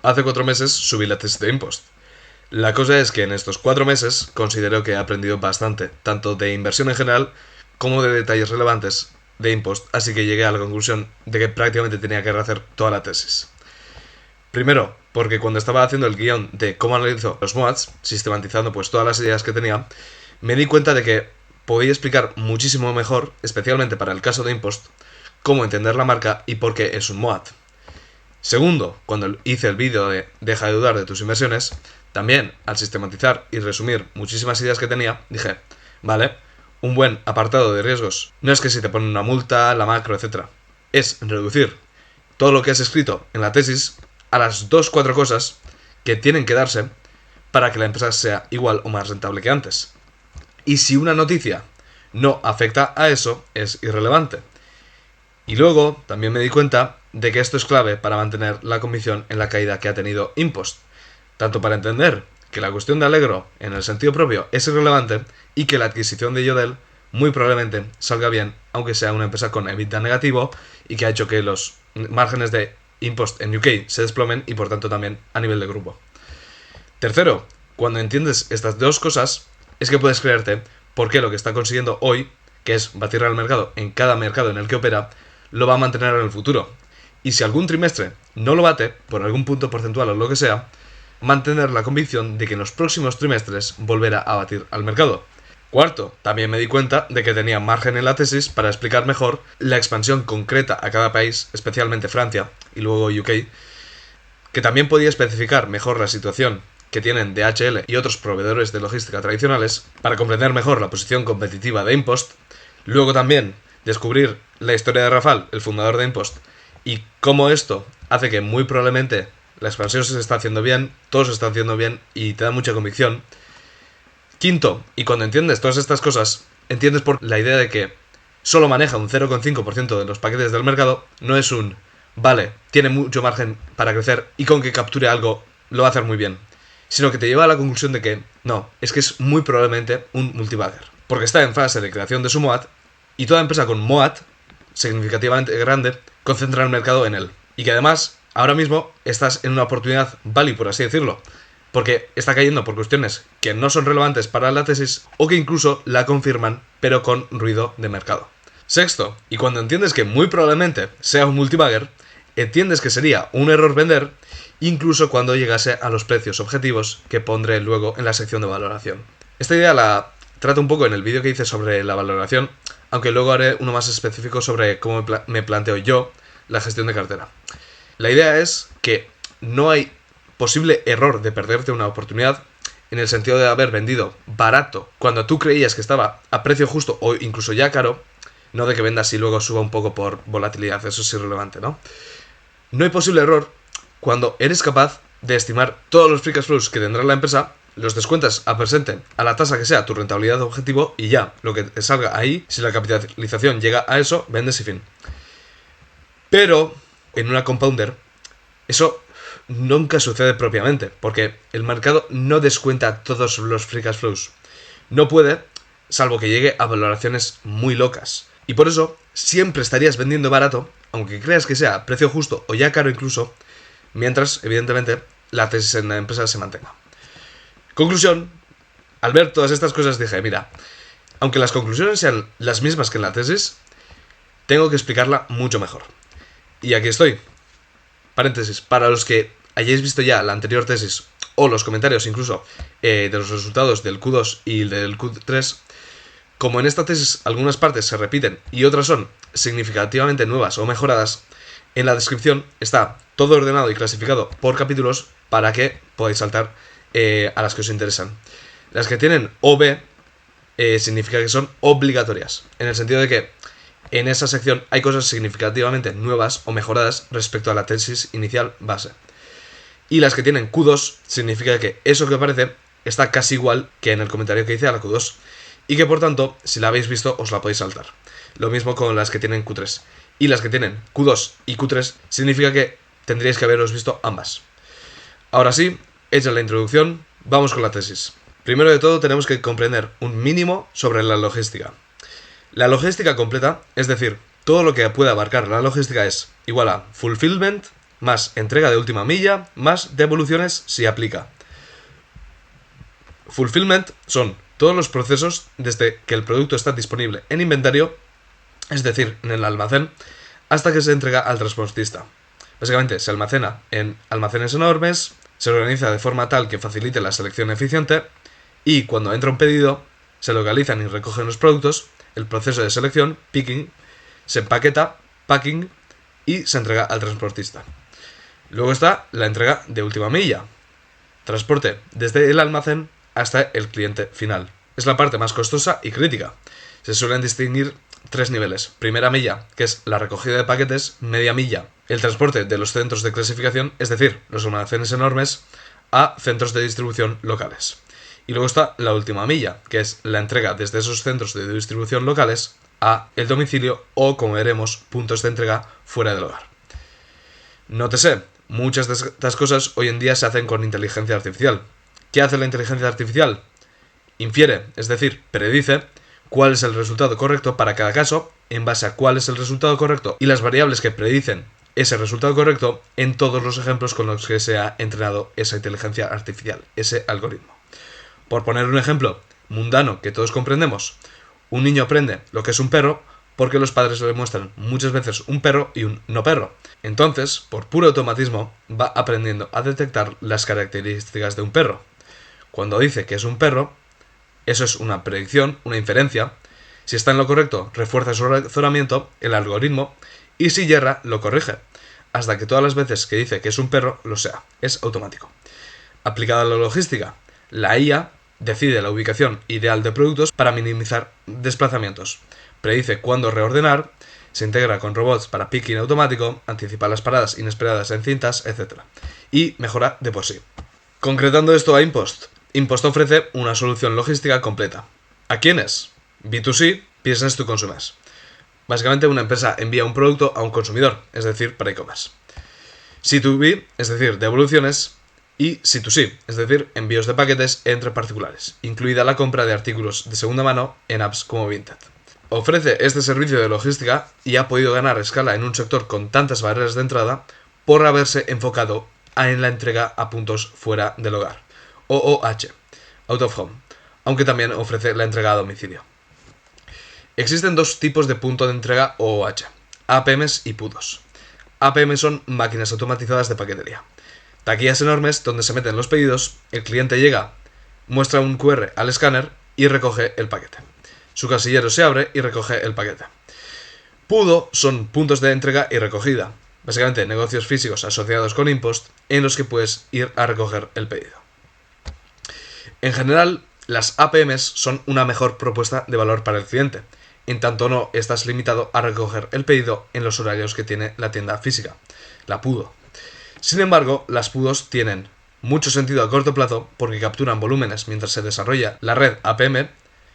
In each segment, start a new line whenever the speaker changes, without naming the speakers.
hace 4 meses subí la tesis de Impost. La cosa es que en estos 4 meses considero que he aprendido bastante, tanto de inversión en general como de detalles relevantes de Impost, así que llegué a la conclusión de que prácticamente tenía que rehacer toda la tesis. Primero, porque cuando estaba haciendo el guión de cómo analizo los MOADs, sistematizando pues todas las ideas que tenía, me di cuenta de que podía explicar muchísimo mejor, especialmente para el caso de Impost, cómo entender la marca y por qué es un MOAD. Segundo, cuando hice el vídeo de Deja de dudar de tus inversiones, también al sistematizar y resumir muchísimas ideas que tenía, dije, vale, un buen apartado de riesgos no es que si te ponen una multa, la macro, etc. Es reducir todo lo que has escrito en la tesis a las 2-4 cosas que tienen que darse para que la empresa sea igual o más rentable que antes. Y si una noticia no afecta a eso, es irrelevante. Y luego también me di cuenta de que esto es clave para mantener la convicción en la caída que ha tenido Impost. Tanto para entender que la cuestión de Allegro en el sentido propio es irrelevante y que la adquisición de Yodel muy probablemente salga bien, aunque sea una empresa con EBITDA negativo y que ha hecho que los márgenes de Impost en UK se desplomen y por tanto también a nivel de grupo. Tercero, cuando entiendes estas dos cosas, es que puedes creerte por qué lo que está consiguiendo hoy, que es batir al mercado en cada mercado en el que opera, lo va a mantener en el futuro. Y si algún trimestre no lo bate, por algún punto porcentual o lo que sea, mantener la convicción de que en los próximos trimestres volverá a batir al mercado. Cuarto, también me di cuenta de que tenía margen en la tesis para explicar mejor la expansión concreta a cada país, especialmente Francia y luego UK, que también podía especificar mejor la situación que tienen DHL y otros proveedores de logística tradicionales para comprender mejor la posición competitiva de Impost. Luego también descubrir la historia de Rafal, el fundador de Impost, y cómo esto hace que muy probablemente la expansión se está haciendo bien, todo se está haciendo bien y te da mucha convicción. Quinto, y cuando entiendes todas estas cosas, entiendes por la idea de que solo maneja un 0,5% de los paquetes del mercado, no es un, vale, tiene mucho margen para crecer y con que capture algo lo va a hacer muy bien, sino que te lleva a la conclusión de que no, es que es muy probablemente un multibagger, porque está en fase de creación de su MOAD y toda empresa con MOAD significativamente grande concentra el mercado en él, y que además ahora mismo estás en una oportunidad value, por así decirlo, porque está cayendo por cuestiones que no son relevantes para la tesis o que incluso la confirman, pero con ruido de mercado. Sexto, y cuando entiendes que muy probablemente sea un multibagger, entiendes que sería un error vender, incluso cuando llegase a los precios objetivos que pondré luego en la sección de valoración. Esta idea la trato un poco en el vídeo que hice sobre la valoración, aunque luego haré uno más específico sobre cómo me planteo yo la gestión de cartera. La idea es que no hay posible error de perderte una oportunidad en el sentido de haber vendido barato cuando tú creías que estaba a precio justo o incluso ya caro, no de que vendas y luego suba un poco por volatilidad, eso es irrelevante, ¿no? No hay posible error cuando eres capaz de estimar todos los free cash flows que tendrá la empresa, los descuentas a presente a la tasa que sea tu rentabilidad objetivo y ya, lo que te salga ahí, si la capitalización llega a eso, vendes y fin. Pero en una compounder eso nunca sucede propiamente, porque el mercado no descuenta todos los free cash flows. No puede, salvo que llegue a valoraciones muy locas. Y por eso siempre estarías vendiendo barato, aunque creas que sea precio justo o ya caro incluso, mientras, evidentemente, la tesis en la empresa se mantenga. Conclusión, al ver todas estas cosas dije, mira, aunque las conclusiones sean las mismas que en la tesis, tengo que explicarla mucho mejor. Y aquí estoy. Paréntesis, para los que hayáis visto ya la anterior tesis o los comentarios incluso de los resultados del Q2 y del Q3, como en esta tesis algunas partes se repiten y otras son significativamente nuevas o mejoradas, en la descripción está todo ordenado y clasificado por capítulos para que podáis saltar a las que os interesan. Las que tienen OB significa que son obligatorias, en el sentido de que en esa sección hay cosas significativamente nuevas o mejoradas respecto a la tesis inicial base. Y las que tienen Q2 significa que eso que aparece está casi igual que en el comentario que hice a la Q2 y que por tanto, si la habéis visto, os la podéis saltar. Lo mismo con las que tienen Q3. Y las que tienen Q2 y Q3 significa que tendríais que haberos visto ambas. Ahora sí, hecha la introducción, vamos con la tesis. Primero de todo tenemos que comprender un mínimo sobre la logística. La logística completa, es decir, todo lo que puede abarcar la logística es igual a fulfillment, más entrega de última milla, más devoluciones si aplica. Fulfillment son todos los procesos desde que el producto está disponible en inventario, es decir, en el almacén, hasta que se entrega al transportista. Básicamente se almacena en almacenes enormes, se organiza de forma tal que facilite la selección eficiente y cuando entra un pedido se localizan y recogen los productos, el proceso de selección, picking, se empaqueta, packing y se entrega al transportista. Luego está la entrega de última milla, transporte desde el almacén hasta el cliente final. Es la parte más costosa y crítica. Se suelen distinguir 3 niveles. Primera milla, que es la recogida de paquetes. Media milla, el transporte de los centros de clasificación, es decir, los almacenes enormes, a centros de distribución locales. Y luego está la última milla, que es la entrega desde esos centros de distribución locales a el domicilio o, como veremos, puntos de entrega fuera del hogar. Nótese, muchas de estas cosas hoy en día se hacen con inteligencia artificial. ¿Qué hace la inteligencia artificial? Infiere, es decir, predice cuál es el resultado correcto para cada caso, en base a cuál es el resultado correcto y las variables que predicen ese resultado correcto en todos los ejemplos con los que se ha entrenado esa inteligencia artificial, ese algoritmo. Por poner un ejemplo mundano que todos comprendemos, un niño aprende lo que es un perro porque los padres le muestran muchas veces un perro y un no perro. Entonces, por puro automatismo, va aprendiendo a detectar las características de un perro. Cuando dice que es un perro, eso es una predicción, una inferencia. Si está en lo correcto, refuerza su razonamiento, el algoritmo, y si yerra, lo corrige, hasta que todas las veces que dice que es un perro, lo sea. Es automático. Aplicada a la logística, la IA decide la ubicación ideal de productos para minimizar desplazamientos. Predice cuándo reordenar, se integra con robots para picking automático, anticipa las paradas inesperadas en cintas, etc. Y mejora de por sí. Concretando esto a Impost. Impost ofrece una solución logística completa. ¿A quiénes? B2C, Business to Consumers. Básicamente una empresa envía un producto a un consumidor, es decir, para e-commerce. C2B, es decir, devoluciones, y C2C, es decir, envíos de paquetes entre particulares, incluida la compra de artículos de segunda mano en apps como Vinted. Ofrece este servicio de logística y ha podido ganar escala en un sector con tantas barreras de entrada por haberse enfocado en la entrega a puntos fuera del hogar, OOH, Out of Home, aunque también ofrece la entrega a domicilio. Existen dos tipos de punto de entrega OOH, APMs y PUDOs. APM son máquinas automatizadas de paquetería. Taquillas enormes donde se meten los pedidos, el cliente llega, muestra un QR al escáner y recoge el paquete. Su casillero se abre y recoge el paquete. PUDO son puntos de entrega y recogida, básicamente negocios físicos asociados con Impost en los que puedes ir a recoger el pedido. En general, las APMs son una mejor propuesta de valor para el cliente, en tanto no estás limitado a recoger el pedido en los horarios que tiene la tienda física, la PUDO. Sin embargo, las PUDOs tienen mucho sentido a corto plazo porque capturan volúmenes mientras se desarrolla la red APM,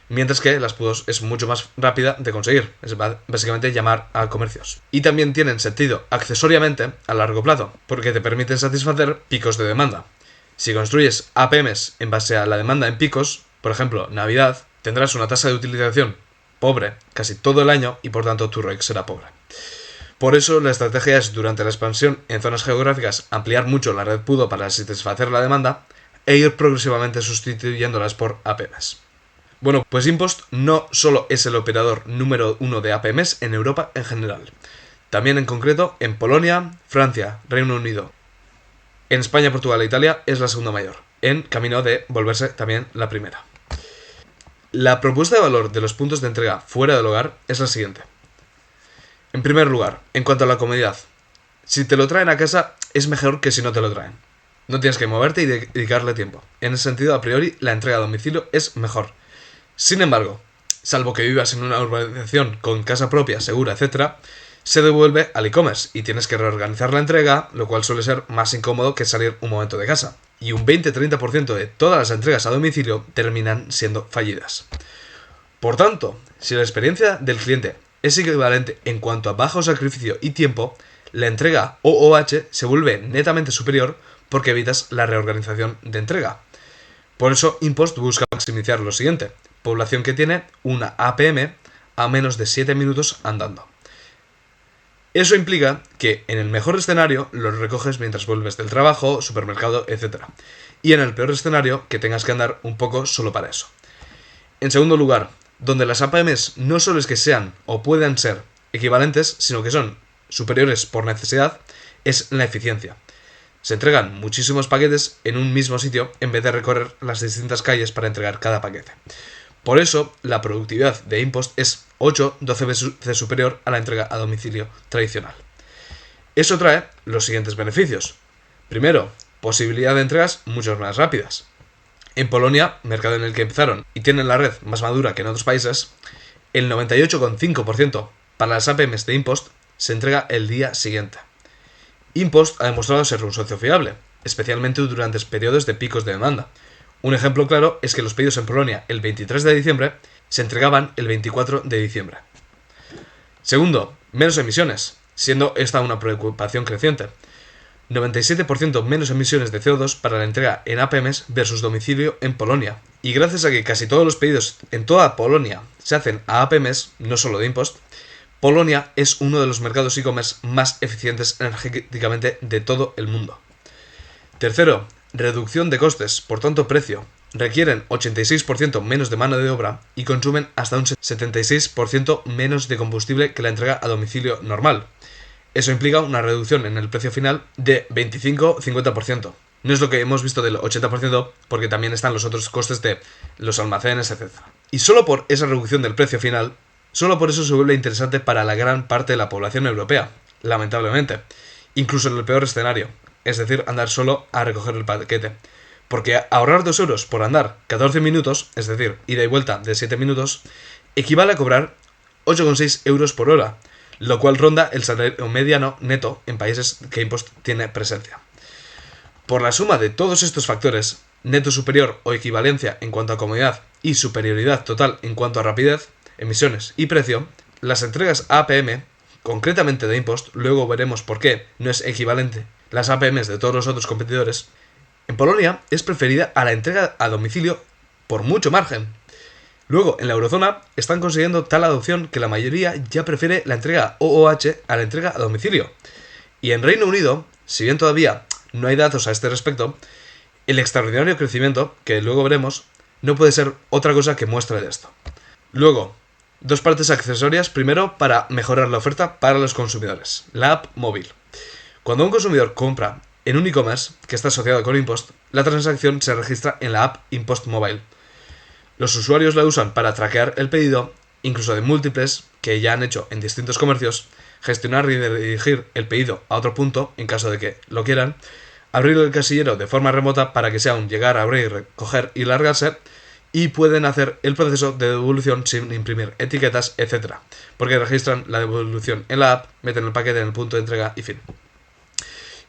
mientras que las PUDOs es mucho más rápida de conseguir, es básicamente llamar a comercios. Y también tienen sentido accesoriamente a largo plazo, porque te permiten satisfacer picos de demanda. Si construyes APMs en base a la demanda en picos, por ejemplo, Navidad, tendrás una tasa de utilización pobre casi todo el año y por tanto tu ROIC será pobre. Por eso la estrategia es, durante la expansión en zonas geográficas, ampliar mucho la red PUDO para satisfacer la demanda e ir progresivamente sustituyéndolas por APMs. Bueno, pues Impost no solo es el operador número 1 de APMs en Europa en general, también en concreto en Polonia, Francia, Reino Unido. En España, Portugal e Italia es la segunda mayor, en camino de volverse también la primera. La propuesta de valor de los puntos de entrega fuera del hogar es la siguiente. En primer lugar, en cuanto a la comodidad, si te lo traen a casa es mejor que si no te lo traen. No tienes que moverte y dedicarle tiempo. En ese sentido, a priori, la entrega a domicilio es mejor. Sin embargo, salvo que vivas en una urbanización con casa propia, segura, etc., se devuelve al e-commerce y tienes que reorganizar la entrega, lo cual suele ser más incómodo que salir un momento de casa. Y un 20-30% de todas las entregas a domicilio terminan siendo fallidas. Por tanto, si la experiencia del cliente es equivalente en cuanto a bajo sacrificio y tiempo, la entrega OOH se vuelve netamente superior porque evitas la reorganización de entrega. Por eso Impost busca maximizar lo siguiente: población que tiene una APM a menos de 7 minutos andando. Eso implica que en el mejor escenario los recoges mientras vuelves del trabajo, supermercado, etc. Y en el peor escenario que tengas que andar un poco solo para eso. En segundo lugar, donde las APMs no solo es que sean o puedan ser equivalentes, sino que son superiores por necesidad, es la eficiencia. Se entregan muchísimos paquetes en un mismo sitio en vez de recorrer las distintas calles para entregar cada paquete. Por eso, la productividad de InPost es 8-12 veces superior a la entrega a domicilio tradicional. Eso trae los siguientes beneficios. Primero, posibilidad de entregas mucho más rápidas. En Polonia, mercado en el que empezaron y tienen la red más madura que en otros países, el 98,5% para las APMs de InPost se entrega el día siguiente. InPost ha demostrado ser un socio fiable, especialmente durante periodos de picos de demanda. Un ejemplo claro es que los pedidos en Polonia el 23 de diciembre se entregaban el 24 de diciembre. Segundo, menos emisiones, siendo esta una preocupación creciente. 97% menos emisiones de CO2 para la entrega en APMs versus domicilio en Polonia. Y gracias a que casi todos los pedidos en toda Polonia se hacen a APMs, no solo de InPost, Polonia es uno de los mercados e-commerce más eficientes energéticamente de todo el mundo. Tercero, reducción de costes, por tanto precio. Requieren 86% menos de mano de obra y consumen hasta un 76% menos de combustible que la entrega a domicilio normal. Eso implica una reducción en el precio final de 25-50%. No es lo que hemos visto del 80% porque también están los otros costes de los almacenes, etc. Y solo por esa reducción del precio final, solo por eso se vuelve interesante para la gran parte de la población europea, lamentablemente. Incluso en el peor escenario, es decir, andar solo a recoger el paquete. Porque ahorrar 2 euros por andar 14 minutos, es decir, ida y vuelta de 7 minutos, equivale a cobrar 8,6 euros por hora, lo cual ronda el salario mediano neto en países que InPost tiene presencia. Por la suma de todos estos factores, neto superior o equivalencia en cuanto a comodidad y superioridad total en cuanto a rapidez, emisiones y precio, las entregas APM, concretamente de InPost, luego veremos por qué no es equivalente las APMs de todos los otros competidores, en Polonia es preferida a la entrega a domicilio por mucho margen. Luego, en la eurozona, están consiguiendo tal adopción que la mayoría ya prefiere la entrega OOH a la entrega a domicilio. Y en Reino Unido, si bien todavía no hay datos a este respecto, el extraordinario crecimiento, que luego veremos, no puede ser otra cosa que muestra de esto. Luego, dos partes accesorias, primero para mejorar la oferta para los consumidores, la app móvil. Cuando un consumidor compra en un e-commerce que está asociado con InPost, la transacción se registra en la app InPost Mobile. Los usuarios la usan para traquear el pedido, incluso de múltiples que ya han hecho en distintos comercios, gestionar y dirigir el pedido a otro punto en caso de que lo quieran, abrir el casillero de forma remota para que sea un llegar, abrir, recoger y largarse, y pueden hacer el proceso de devolución sin imprimir etiquetas, etc. Porque registran la devolución en la app, meten el paquete en el punto de entrega y fin.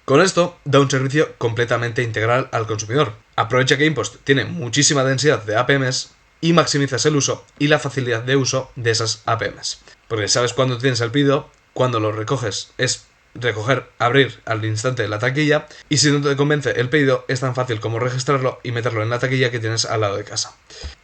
Con esto da un servicio completamente integral al consumidor. Aprovecha que InPost tiene muchísima densidad de APMs y maximizas el uso y la facilidad de uso de esas APMs. Porque sabes cuándo tienes el pedido, cuando lo recoges es recoger, abrir al instante la taquilla, y si no te convence el pedido es tan fácil como registrarlo y meterlo en la taquilla que tienes al lado de casa.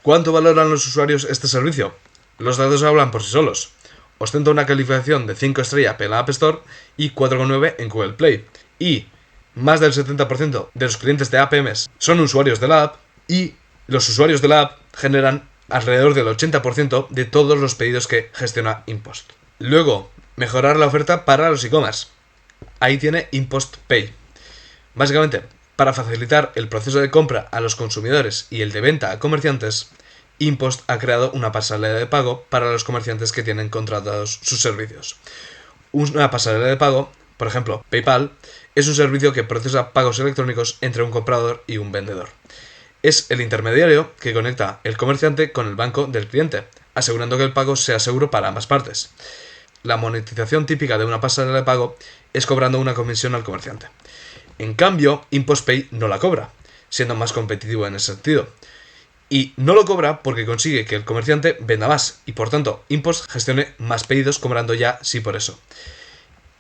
¿Cuánto valoran los usuarios este servicio? Los datos hablan por sí solos. Ostenta una calificación de 5 estrellas en la App Store y 4,9 en Google Play. Y más del 70% de los clientes de APMs son usuarios de la app, y los usuarios de la app generan alrededor del 80% de todos los pedidos que gestiona InPost. Luego, mejorar la oferta para los e-commerce. Ahí tiene InPost Pay. Básicamente, para facilitar el proceso de compra a los consumidores y el de venta a comerciantes, InPost ha creado una pasarela de pago para los comerciantes que tienen contratados sus servicios. Una pasarela de pago, por ejemplo, PayPal, es un servicio que procesa pagos electrónicos entre un comprador y un vendedor. Es el intermediario que conecta el comerciante con el banco del cliente, asegurando que el pago sea seguro para ambas partes. La monetización típica de una pasarela de pago es cobrando una comisión al comerciante. En cambio, InPost Pay no la cobra, siendo más competitivo en ese sentido. Y no lo cobra porque consigue que el comerciante venda más, y por tanto InPost gestione más pedidos cobrando ya sí por eso.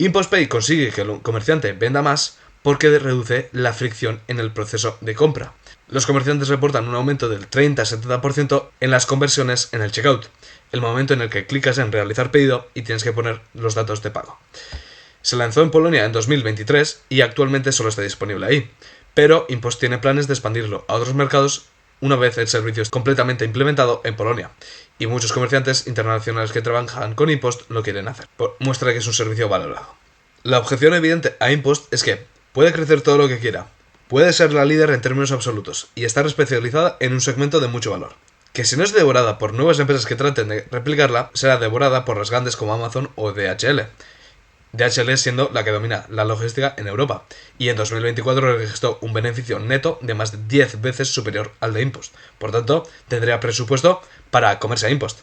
InPost Pay consigue que el comerciante venda más porque reduce la fricción en el proceso de compra. Los comerciantes reportan un aumento del 30-70% en las conversiones en el checkout, el momento en el que clicas en realizar pedido y tienes que poner los datos de pago. Se lanzó en Polonia en 2023 y actualmente solo está disponible ahí, pero Impost tiene planes de expandirlo a otros mercados una vez el servicio es completamente implementado en Polonia, y muchos comerciantes internacionales que trabajan con Impost lo quieren hacer. Muestra que es un servicio valorado. La objeción evidente a Impost es que puede crecer todo lo que quiera, puede ser la líder en términos absolutos y estar especializada en un segmento de mucho valor. Que si no es devorada por nuevas empresas que traten de replicarla, será devorada por las grandes como Amazon o DHL. DHL siendo la que domina la logística en Europa, y en 2024 registró un beneficio neto de más de 10 veces superior al de Impost. Por tanto, tendría presupuesto para comerse a Impost.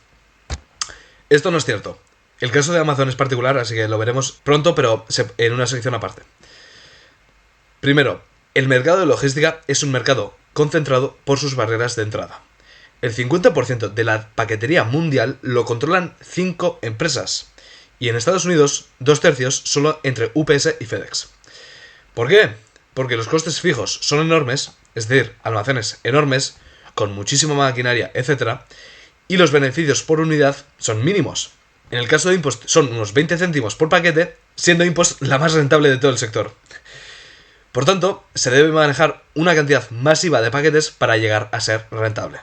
Esto no es cierto. El caso de Amazon es particular, así que lo veremos pronto, pero en una sección aparte. Primero, el mercado de logística es un mercado concentrado por sus barreras de entrada. El 50% de la paquetería mundial lo controlan 5 empresas. Y en Estados Unidos, 2/3 solo entre UPS y FedEx. ¿Por qué? Porque los costes fijos son enormes, es decir, almacenes enormes, con muchísima maquinaria, etc. Y los beneficios por unidad son mínimos. En el caso de Impost son unos 20 céntimos por paquete, siendo Impost la más rentable de todo el sector. Por tanto, se debe manejar una cantidad masiva de paquetes para llegar a ser rentable.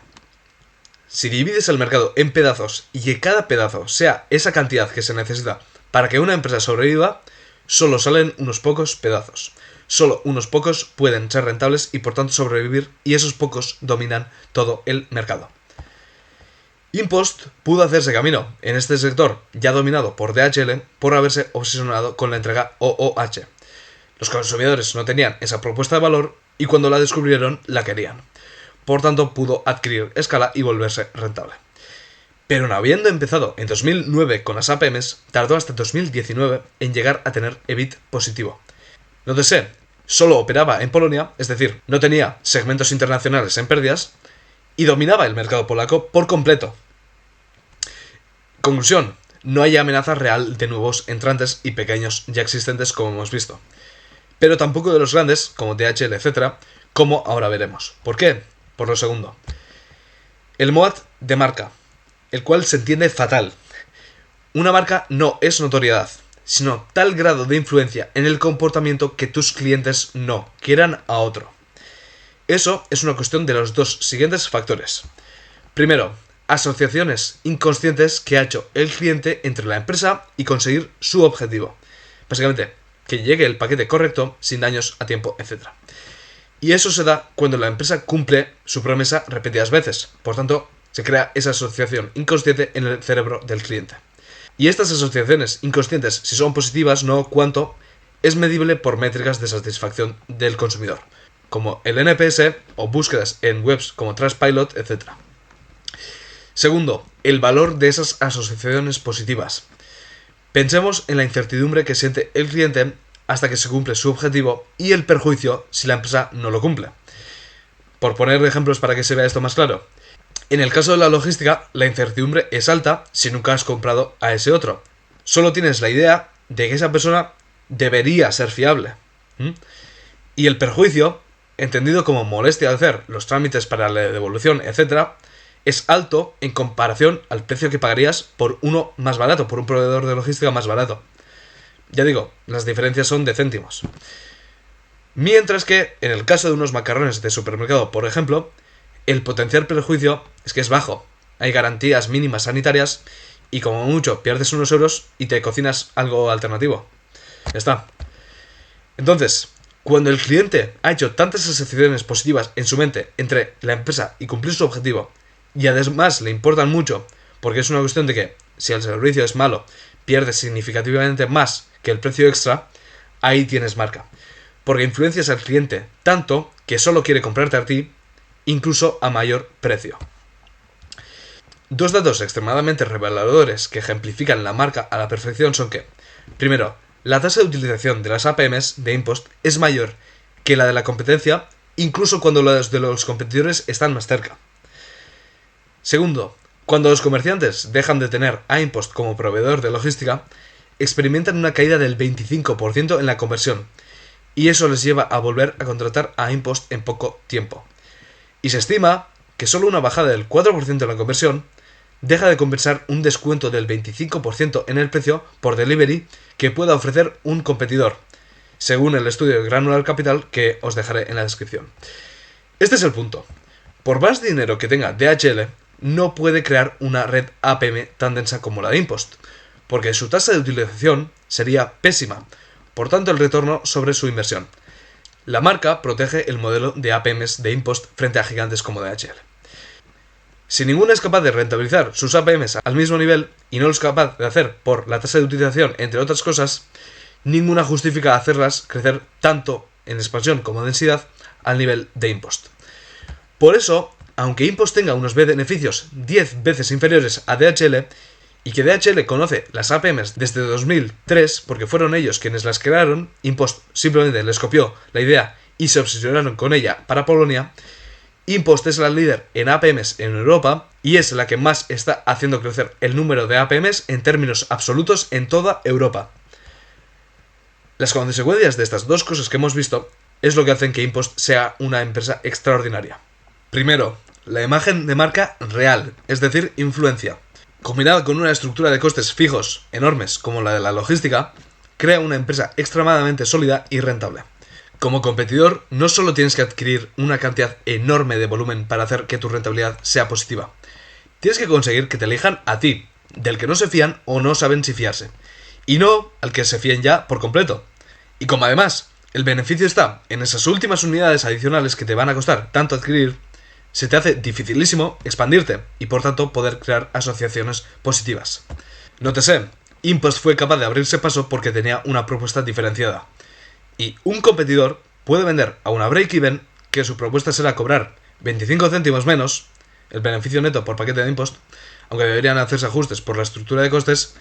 Si divides el mercado en pedazos y que cada pedazo sea esa cantidad que se necesita para que una empresa sobreviva, solo salen unos pocos pedazos. Solo unos pocos pueden ser rentables y por tanto sobrevivir, y esos pocos dominan todo el mercado. Impost pudo hacerse camino en este sector ya dominado por DHL por haberse obsesionado con la entrega OOH. Los consumidores no tenían esa propuesta de valor y cuando la descubrieron la querían. Por tanto, pudo adquirir escala y volverse rentable. Pero no habiendo empezado en 2009 con las APMs, tardó hasta 2019 en llegar a tener EBIT positivo. Nótese, solo operaba en Polonia, es decir, no tenía segmentos internacionales en pérdidas, y dominaba el mercado polaco por completo. Conclusión, no hay amenaza real de nuevos entrantes y pequeños ya existentes como hemos visto. Pero tampoco de los grandes, como DHL, etc., como ahora veremos. ¿Por qué? Por lo segundo. El MOAT de marca, el cual se entiende fatal. Una marca no es notoriedad, sino tal grado de influencia en el comportamiento que tus clientes no quieran a otro. Eso es una cuestión de los dos siguientes factores. Primero, asociaciones inconscientes que ha hecho el cliente entre la empresa y conseguir su objetivo. Básicamente, que llegue el paquete correcto, sin daños a tiempo, etc. Y eso se da cuando la empresa cumple su promesa repetidas veces. Por tanto, se crea esa asociación inconsciente en el cerebro del cliente. Y estas asociaciones inconscientes, si son positivas, no cuánto, es medible por métricas de satisfacción del consumidor, como el NPS o búsquedas en webs como Trustpilot, etc. Segundo, el valor de esas asociaciones positivas. Pensemos en la incertidumbre que siente el cliente hasta que se cumple su objetivo y el perjuicio si la empresa no lo cumple. Por poner ejemplos para que se vea esto más claro. En el caso de la logística, la incertidumbre es alta si nunca has comprado a ese otro. Solo tienes la idea de que esa persona debería ser fiable. Y el perjuicio, entendido como molestia de hacer los trámites para la devolución, etc., es alto en comparación al precio que pagarías por uno más barato, por un proveedor de logística más barato. Ya digo, las diferencias son de céntimos. Mientras que, en el caso de unos macarrones de supermercado, por ejemplo, el potencial perjuicio es que es bajo. Hay garantías mínimas sanitarias y como mucho pierdes unos euros y te cocinas algo alternativo. Ya está. Entonces, cuando el cliente ha hecho tantas asociaciones positivas en su mente entre la empresa y cumplir su objetivo, y además le importan mucho, porque es una cuestión de que si el servicio es malo, pierdes significativamente más que el precio extra, ahí tienes marca. Porque influencias al cliente tanto que solo quiere comprarte a ti, incluso a mayor precio. Dos datos extremadamente reveladores que ejemplifican la marca a la perfección son que, primero, la tasa de utilización de las APMs de Impost es mayor que la de la competencia, incluso cuando las de los competidores están más cerca. Segundo, cuando los comerciantes dejan de tener a Impost como proveedor de logística, experimentan una caída del 25% en la conversión, y eso les lleva a volver a contratar a Impost en poco tiempo. Y se estima que solo una bajada del 4% en la conversión deja de compensar un descuento del 25% en el precio por delivery que pueda ofrecer un competidor, según el estudio de Granular Capital que os dejaré en la descripción. Este es el punto. Por más dinero que tenga DHL, no puede crear una red APM tan densa como la de InPost, porque su tasa de utilización sería pésima, por tanto el retorno sobre su inversión. La marca protege el modelo de APMs de InPost frente a gigantes como DHL. Si ninguno es capaz de rentabilizar sus APMs al mismo nivel y no lo es capaz de hacer por la tasa de utilización, entre otras cosas, ninguna justifica hacerlas crecer tanto en expansión como en densidad al nivel de InPost. Por eso, aunque InPost tenga unos beneficios 10 veces inferiores a DHL, y que DHL conoce las APMs desde 2003 porque fueron ellos quienes las crearon, InPost simplemente les copió la idea y se obsesionaron con ella para Polonia, InPost es la líder en APMs en Europa y es la que más está haciendo crecer el número de APMs en términos absolutos en toda Europa. Las consecuencias de estas dos cosas que hemos visto es lo que hacen que InPost sea una empresa extraordinaria. Primero, la imagen de marca real, es decir, influencia, combinada con una estructura de costes fijos enormes como la de la logística, crea una empresa extremadamente sólida y rentable. Como competidor, no solo tienes que adquirir una cantidad enorme de volumen para hacer que tu rentabilidad sea positiva, tienes que conseguir que te elijan a ti, del que no se fían o no saben si fiarse, y no al que se fíen ya por completo. Y como además el beneficio está en esas últimas unidades adicionales que te van a costar tanto adquirir, se te hace dificilísimo expandirte y por tanto poder crear asociaciones positivas. Nótese, InPost fue capaz de abrirse paso porque tenía una propuesta diferenciada. Y un competidor puede vender a una break-even, que su propuesta será cobrar 25 céntimos menos, el beneficio neto por paquete de InPost, aunque deberían hacerse ajustes por la estructura de costes,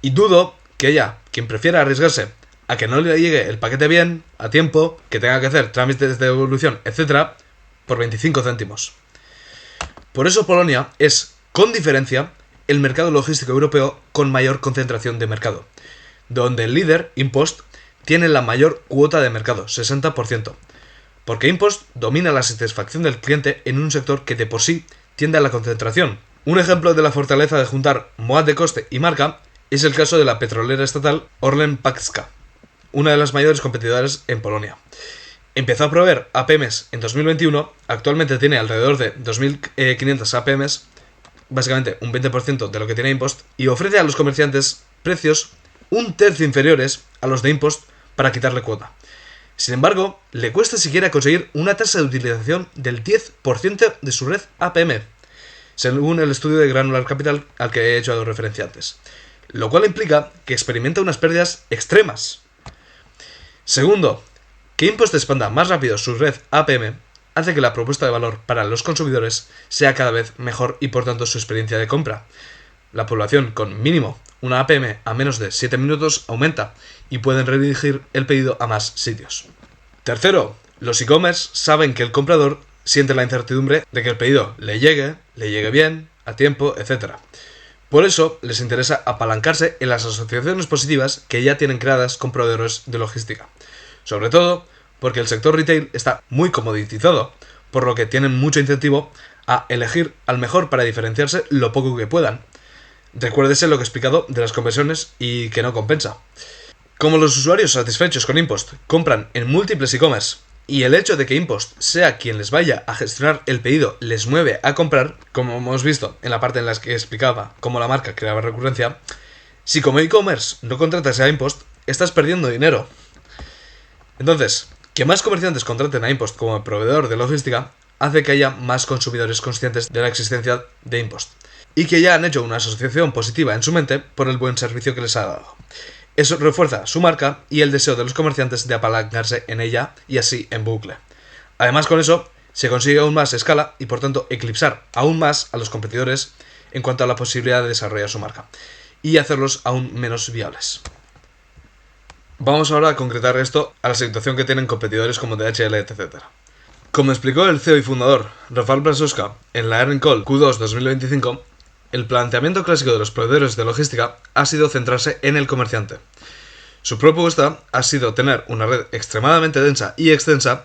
y dudo que ella, quien prefiera arriesgarse a que no le llegue el paquete bien, a tiempo, que tenga que hacer trámites de devolución, etc., por 25 céntimos. Por eso Polonia es, con diferencia, el mercado logístico europeo con mayor concentración de mercado, donde el líder, InPost, tiene la mayor cuota de mercado, 60%, porque InPost domina la satisfacción del cliente en un sector que de por sí tiende a la concentración. Un ejemplo de la fortaleza de juntar MOAT de coste y marca es el caso de la petrolera estatal Orlen Paczka, una de las mayores competidoras en Polonia. Empezó a proveer APMs en 2021, actualmente tiene alrededor de 2.500 APMs, básicamente un 20% de lo que tiene InPost, y ofrece a los comerciantes precios un tercio inferiores a los de InPost para quitarle cuota. Sin embargo, le cuesta siquiera conseguir una tasa de utilización del 10% de su red APM, según el estudio de Granular Capital al que he hecho referencia antes, lo cual implica que experimenta unas pérdidas extremas. Segundo, que InPost expanda más rápido su red APM hace que la propuesta de valor para los consumidores sea cada vez mejor y por tanto su experiencia de compra. La población con mínimo una APM a menos de 7 minutos aumenta y pueden redirigir el pedido a más sitios. Tercero, los e-commerce saben que el comprador siente la incertidumbre de que el pedido le llegue bien, a tiempo, etc. Por eso les interesa apalancarse en las asociaciones positivas que ya tienen creadas con proveedores de logística. Sobre todo porque el sector retail está muy comoditizado, por lo que tienen mucho incentivo a elegir al mejor para diferenciarse lo poco que puedan. Recuérdese lo que he explicado de las conversiones y que no compensa. Como los usuarios satisfechos con InPost compran en múltiples e-commerce y el hecho de que InPost sea quien les vaya a gestionar el pedido les mueve a comprar, como hemos visto en la parte en la que explicaba cómo la marca creaba recurrencia, si como e-commerce no contratas a InPost, estás perdiendo dinero. Entonces, que más comerciantes contraten a InPost como proveedor de logística hace que haya más consumidores conscientes de la existencia de InPost y que ya han hecho una asociación positiva en su mente por el buen servicio que les ha dado. Eso refuerza su marca y el deseo de los comerciantes de apalancarse en ella y así en bucle. Además, con eso se consigue aún más escala y por tanto eclipsar aún más a los competidores en cuanto a la posibilidad de desarrollar su marca y hacerlos aún menos viables. Vamos ahora a concretar esto a la situación que tienen competidores como DHL, etc. Como explicó el CEO y fundador Rafał Brzoska en la Earnings Call Q2 2025, el planteamiento clásico de los proveedores de logística ha sido centrarse en el comerciante. Su propuesta ha sido tener una red extremadamente densa y extensa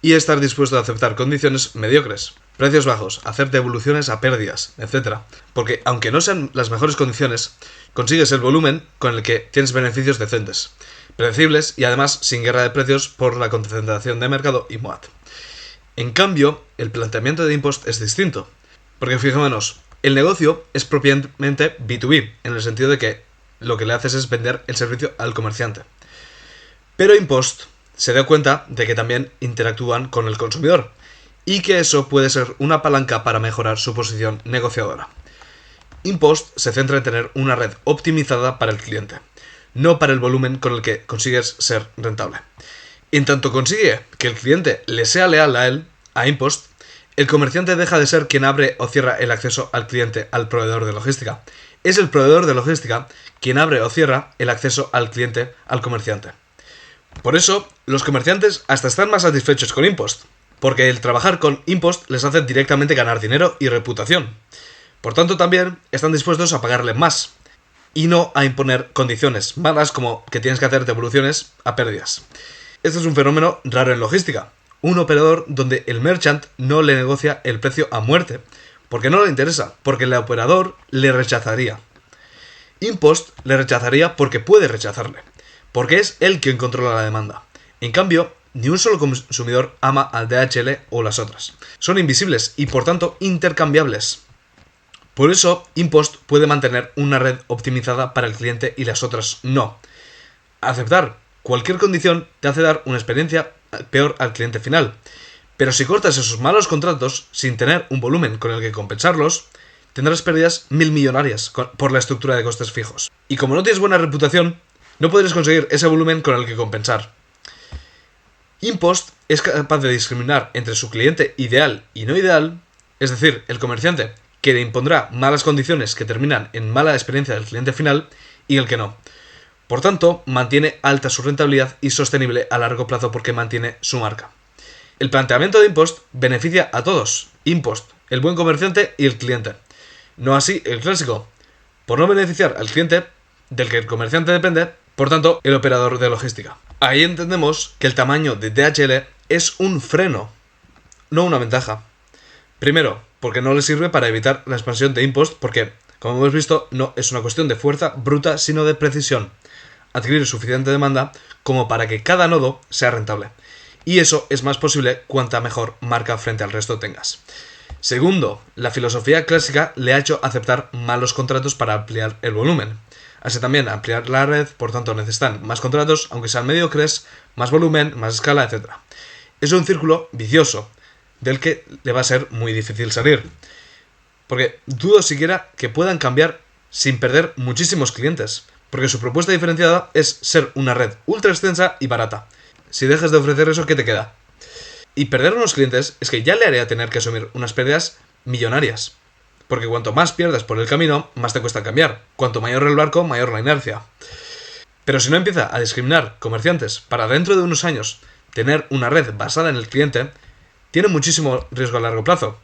y estar dispuesto a aceptar condiciones mediocres, precios bajos, hacer devoluciones a pérdidas, etc. Porque aunque no sean las mejores condiciones, consigues el volumen con el que tienes beneficios decentes, predecibles y además sin guerra de precios por la concentración de mercado y MOAT. En cambio, el planteamiento de Impost es distinto, porque fijémonos, el negocio es propiamente B2B, en el sentido de que lo que le haces es vender el servicio al comerciante. Pero Impost se da cuenta de que también interactúan con el consumidor, y que eso puede ser una palanca para mejorar su posición negociadora. Impost se centra en tener una red optimizada para el cliente, no para el volumen con el que consigues ser rentable. En tanto consigue que el cliente le sea leal a él, a Impost, el comerciante deja de ser quien abre o cierra el acceso al cliente al proveedor de logística. Es el proveedor de logística quien abre o cierra el acceso al cliente al comerciante. Por eso, los comerciantes hasta están más satisfechos con Impost, porque el trabajar con Impost les hace directamente ganar dinero y reputación. Por tanto, también están dispuestos a pagarle más, y no a imponer condiciones malas como que tienes que hacer devoluciones a pérdidas. Este es un fenómeno raro en logística. Un operador donde el merchant no le negocia el precio a muerte, porque no le interesa, porque el operador le rechazaría. Impost le rechazaría porque puede rechazarle, porque es él quien controla la demanda. En cambio, ni un solo consumidor ama al DHL o las otras. Son invisibles y por tanto intercambiables. Por eso, Impost puede mantener una red optimizada para el cliente y las otras no. Aceptar cualquier condición te hace dar una experiencia peor al cliente final. Pero si cortas esos malos contratos sin tener un volumen con el que compensarlos, tendrás pérdidas millonarias por la estructura de costes fijos. Y como no tienes buena reputación, no podrás conseguir ese volumen con el que compensar. Impost es capaz de discriminar entre su cliente ideal y no ideal, es decir, el comerciante que le impondrá malas condiciones que terminan en mala experiencia del cliente final y el que no. Por tanto, mantiene alta su rentabilidad y sostenible a largo plazo porque mantiene su marca. El planteamiento de Impost beneficia a todos. Impost, el buen comerciante y el cliente. No así el clásico. Por no beneficiar al cliente, del que el comerciante depende, por tanto, el operador de logística. Ahí entendemos que el tamaño de DHL es un freno, no una ventaja. Primero, porque no le sirve para evitar la expansión de Impost, porque, como hemos visto, no es una cuestión de fuerza bruta, sino de precisión. Adquirir suficiente demanda como para que cada nodo sea rentable. Y eso es más posible cuanta mejor marca frente al resto tengas. Segundo, la filosofía clásica le ha hecho aceptar malos contratos para ampliar el volumen. Así también ampliar la red, por tanto necesitan más contratos, aunque sean mediocres, más volumen, más escala, etc. Es un círculo vicioso, del que le va a ser muy difícil salir. Porque dudo siquiera que puedan cambiar sin perder muchísimos clientes. Porque su propuesta diferenciada es ser una red ultra extensa y barata. Si dejas de ofrecer eso, ¿qué te queda? Y perder unos clientes es que ya le haría tener que asumir unas pérdidas millonarias. Porque cuanto más pierdas por el camino, más te cuesta cambiar. Cuanto mayor el barco, mayor la inercia. Pero si no empieza a discriminar comerciantes para dentro de unos años tener una red basada en el cliente, tiene muchísimo riesgo a largo plazo.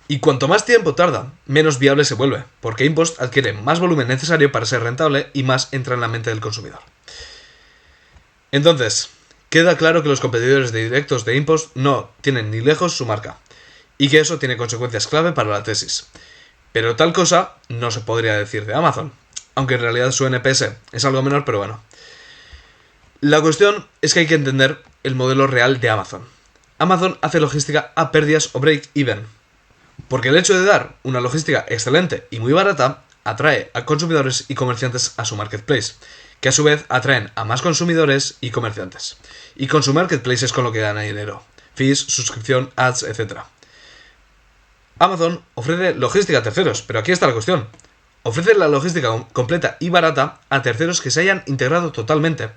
Y cuanto más tiempo tarda, menos viable se vuelve, porque Impost adquiere más volumen necesario para ser rentable y más entra en la mente del consumidor. Entonces, queda claro que los competidores directos de Impost no tienen ni lejos su marca, y que eso tiene consecuencias clave para la tesis. Pero tal cosa no se podría decir de Amazon, aunque en realidad su NPS es algo menor, pero bueno. La cuestión es que hay que entender el modelo real de Amazon. Amazon hace logística a pérdidas o break-even. Porque el hecho de dar una logística excelente y muy barata atrae a consumidores y comerciantes a su marketplace, que a su vez atraen a más consumidores y comerciantes. Y con su marketplace es con lo que gana dinero. Fees, suscripción, ads, etc. Amazon ofrece logística a terceros, pero aquí está la cuestión. Ofrece la logística completa y barata a terceros que se hayan integrado totalmente.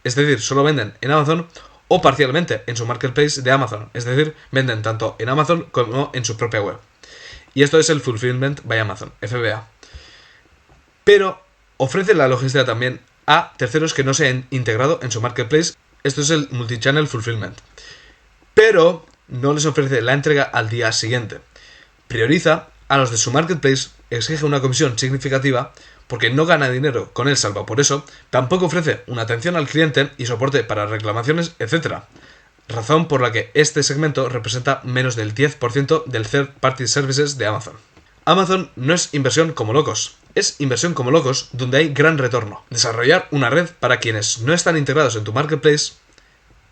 Es decir, solo venden en Amazon o parcialmente en su marketplace de Amazon, es decir, venden tanto en Amazon como en su propia web. Y esto es el Fulfillment by Amazon, FBA. Pero ofrece la logística también a terceros que no se han integrado en su marketplace. Esto es el Multichannel Fulfillment. Pero no les ofrece la entrega al día siguiente. Prioriza a los de su marketplace, exige una comisión significativa porque no gana dinero con él salvo por eso, tampoco ofrece una atención al cliente y soporte para reclamaciones, etc. razón por la que este segmento representa menos del 10% del Third Party Services de Amazon. Amazon no es inversión como locos, es inversión como locos donde hay gran retorno. Desarrollar una red para quienes no están integrados en tu marketplace,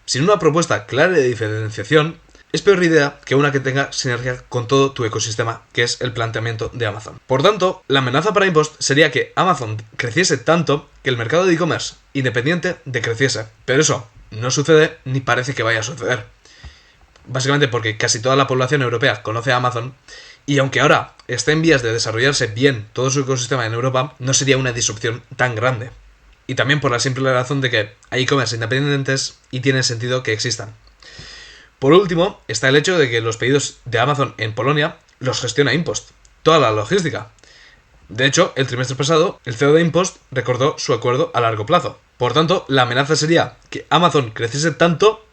sin una propuesta clara de diferenciación, es peor idea que una que tenga sinergia con todo tu ecosistema, que es el planteamiento de Amazon. Por tanto, la amenaza para InPost sería que Amazon creciese tanto que el mercado de e-commerce independiente decreciese. Pero eso no sucede ni parece que vaya a suceder. Básicamente porque casi toda la población europea conoce a Amazon y aunque ahora esté en vías de desarrollarse bien todo su ecosistema en Europa, no sería una disrupción tan grande. Y también por la simple razón de que hay e-commerce independientes y tiene sentido que existan. Por último, está el hecho de que los pedidos de Amazon en Polonia los gestiona InPost, toda la logística. De hecho, el trimestre pasado, el CEO de InPost recordó su acuerdo a largo plazo. Por tanto, la amenaza sería que Amazon creciese tanto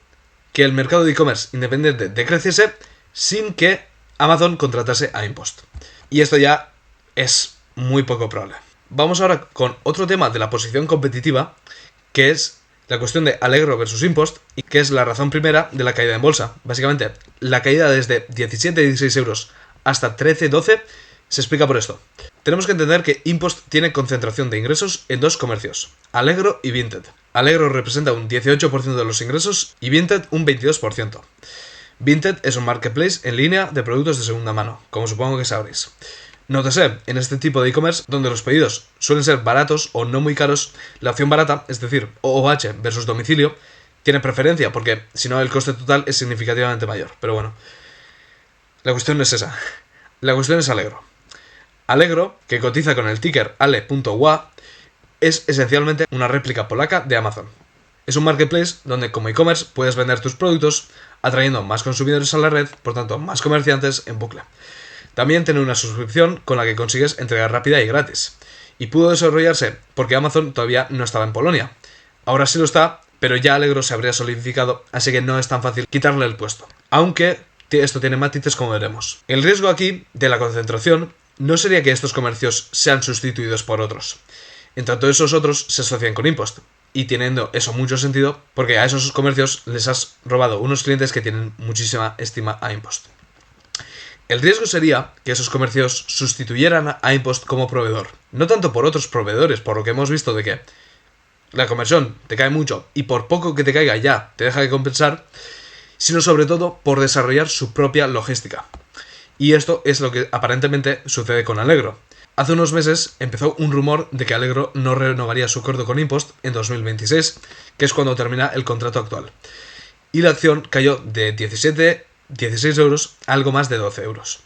que el mercado de e-commerce independiente decreciese sin que Amazon contratase a InPost. Y esto ya es muy poco probable. Vamos ahora con otro tema de la posición competitiva, que es la cuestión de Allegro versus InPost, y que es la razón primera de la caída en bolsa. Básicamente, la caída desde 17-16 euros hasta 13-12 se explica por esto. Tenemos que entender que InPost tiene concentración de ingresos en dos comercios, Allegro y Vinted. Allegro representa un 18% de los ingresos y Vinted un 22%. Vinted es un marketplace en línea de productos de segunda mano, como supongo que sabréis. Nótese, en este tipo de e-commerce, donde los pedidos suelen ser baratos o no muy caros, la opción barata, es decir, OOH versus domicilio, tiene preferencia, porque si no el coste total es significativamente mayor. Pero bueno, la cuestión no es esa. La cuestión es Allegro. Allegro, que cotiza con el ticker ale.ua, es esencialmente una réplica polaca de Amazon. Es un marketplace donde como e-commerce puedes vender tus productos, atrayendo más consumidores a la red, por tanto más comerciantes en bucle. También tiene una suscripción con la que consigues entrega rápida y gratis. Y pudo desarrollarse porque Amazon todavía no estaba en Polonia. Ahora sí lo está, pero ya Allegro se habría solidificado, así que no es tan fácil quitarle el puesto. Aunque esto tiene matices como veremos. El riesgo aquí de la concentración no sería que estos comercios sean sustituidos por otros. En tanto esos otros se asocian con InPost. Y teniendo eso mucho sentido, porque a esos comercios les has robado unos clientes que tienen muchísima estima a InPost. El riesgo sería que esos comercios sustituyeran a InPost como proveedor. No tanto por otros proveedores, por lo que hemos visto de que la conversión te cae mucho y por poco que te caiga ya te deja de compensar, sino sobre todo por desarrollar su propia logística. Y esto es lo que aparentemente sucede con Allegro. Hace unos meses empezó un rumor de que Allegro no renovaría su acuerdo con InPost en 2026, que es cuando termina el contrato actual. Y la acción cayó de 16 euros a algo más de 12 euros.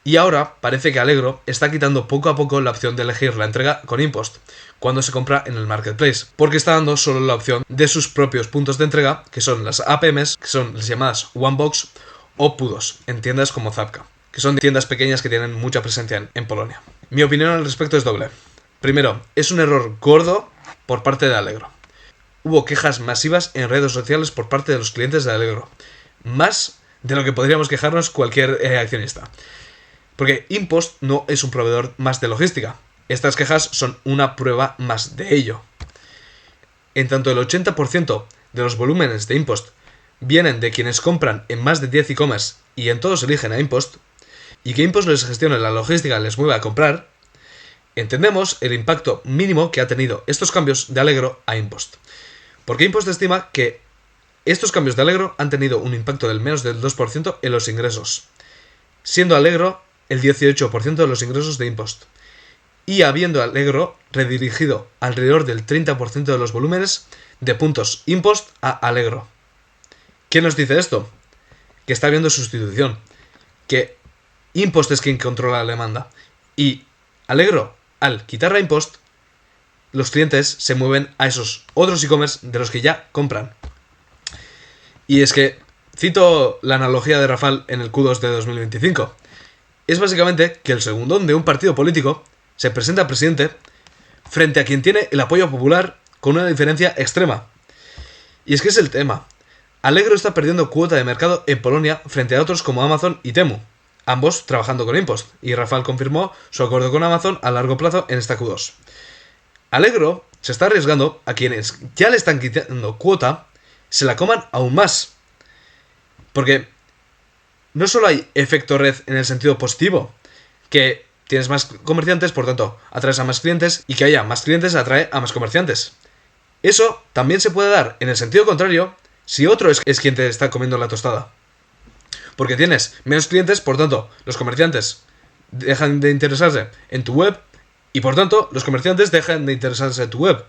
Y ahora parece que Allegro está quitando poco a poco la opción de elegir la entrega con InPost cuando se compra en el marketplace, porque está dando solo la opción de sus propios puntos de entrega, que son las APMs, que son las llamadas OneBox o PUDOs, en tiendas como Zapka, que son tiendas pequeñas que tienen mucha presencia en Polonia. Mi opinión al respecto es doble. Primero, es un error gordo por parte de Allegro. Hubo quejas masivas en redes sociales por parte de los clientes de Allegro, más de lo que podríamos quejarnos cualquier accionista. Porque InPost no es un proveedor más de logística. Estas quejas son una prueba más de ello. En tanto el 80% de los volúmenes de InPost vienen de quienes compran en más de 10 e-commerce y en todos eligen a InPost, y que InPost les gestione la logística y les mueva a comprar, entendemos el impacto mínimo que ha tenido estos cambios de Allegro a InPost. Porque InPost estima que estos cambios de Allegro han tenido un impacto del menos del 2% en los ingresos, siendo Allegro el 18% de los ingresos de InPost, y habiendo Allegro redirigido alrededor del 30% de los volúmenes de puntos InPost a Allegro. ¿Qué nos dice esto? Que está habiendo sustitución, que InPost es quien controla la demanda, y Allegro, al quitar a InPost, los clientes se mueven a esos otros e-commerce de los que ya compran. Y es que, cito la analogía de Rafal en el Q2 de 2025, es básicamente que el segundón de un partido político se presenta a presidente frente a quien tiene el apoyo popular con una diferencia extrema. Y es que es el tema. Allegro está perdiendo cuota de mercado en Polonia frente a otros como Amazon y Temu, ambos trabajando con InPost, y Rafal confirmó su acuerdo con Amazon a largo plazo en esta Q2. Allegro se está arriesgando a quienes ya le están quitando cuota se la coman aún más. Porque no solo hay efecto red en el sentido positivo, que tienes más comerciantes, por tanto, atraes a más clientes, y que haya más clientes atrae a más comerciantes. Eso también se puede dar en el sentido contrario si otro es quien te está comiendo la tostada. Porque tienes menos clientes, por tanto, los comerciantes dejan de interesarse en tu web y por tanto, los comerciantes dejan de interesarse en tu web.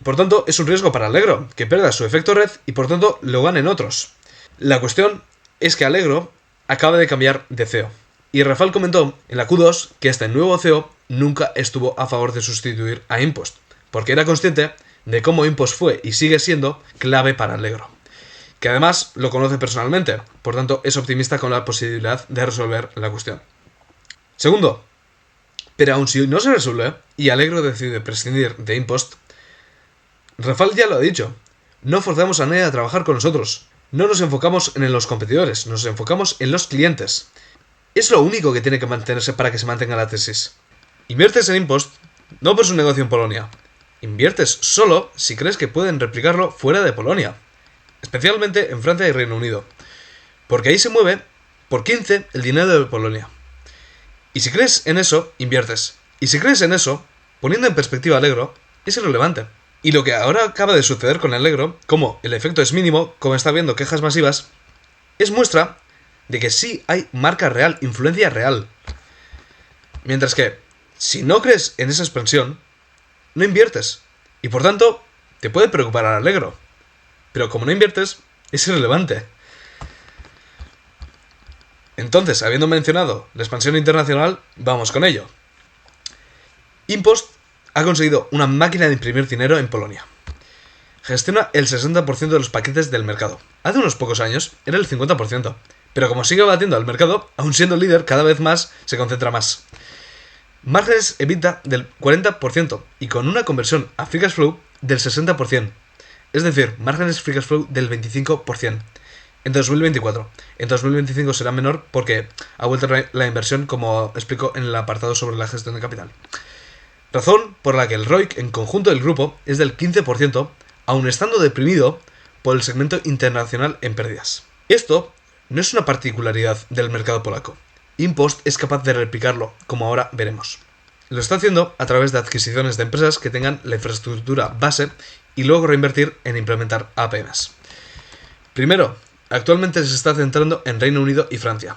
Por tanto, es un riesgo para Allegro, que pierda su efecto red y por tanto lo ganen otros. La cuestión es que Allegro acaba de cambiar de CEO. Y Rafal comentó en la Q2 que este nuevo CEO nunca estuvo a favor de sustituir a InPost, porque era consciente de cómo InPost fue y sigue siendo clave para Allegro. Que además lo conoce personalmente, por tanto es optimista con la posibilidad de resolver la cuestión. Segundo, pero aun si no se resuelve y Allegro decide prescindir de InPost, Rafal ya lo ha dicho, no forzamos a nadie a trabajar con nosotros, no nos enfocamos en los competidores, nos enfocamos en los clientes. Es lo único que tiene que mantenerse para que se mantenga la tesis. Inviertes en InPost no por su negocio en Polonia, inviertes solo si crees que pueden replicarlo fuera de Polonia, especialmente en Francia y Reino Unido, porque ahí se mueve por 15 el dinero de Polonia. Y si crees en eso, inviertes. Y si crees en eso, poniendo en perspectiva Allegro, es irrelevante. Y lo que ahora acaba de suceder con Allegro, como el efecto es mínimo, como está viendo quejas masivas, es muestra de que sí hay marca real, influencia real. Mientras que, si no crees en esa expansión, no inviertes. Y por tanto, te puede preocupar a Allegro. Pero como no inviertes, es irrelevante. Entonces, habiendo mencionado la expansión internacional, vamos con ello. InPost ha conseguido una máquina de imprimir dinero en Polonia. Gestiona el 60% de los paquetes del mercado. Hace unos pocos años era el 50%, pero como sigue batiendo al mercado, aun siendo líder, cada vez más se concentra más. Márgenes EBITDA del 40% y con una conversión a free cash flow del 60%. Es decir, márgenes free cash flow del 25%. En 2024. En 2025 será menor porque ha vuelto la inversión, como explico en el apartado sobre la gestión de capital. Razón por la que el ROIC en conjunto del grupo es del 15%, aun estando deprimido por el segmento internacional en pérdidas. Esto no es una particularidad del mercado polaco. InPost es capaz de replicarlo, como ahora veremos. Lo está haciendo a través de adquisiciones de empresas que tengan la infraestructura base y luego reinvertir en implementar APMs. Primero, actualmente se está centrando en Reino Unido y Francia.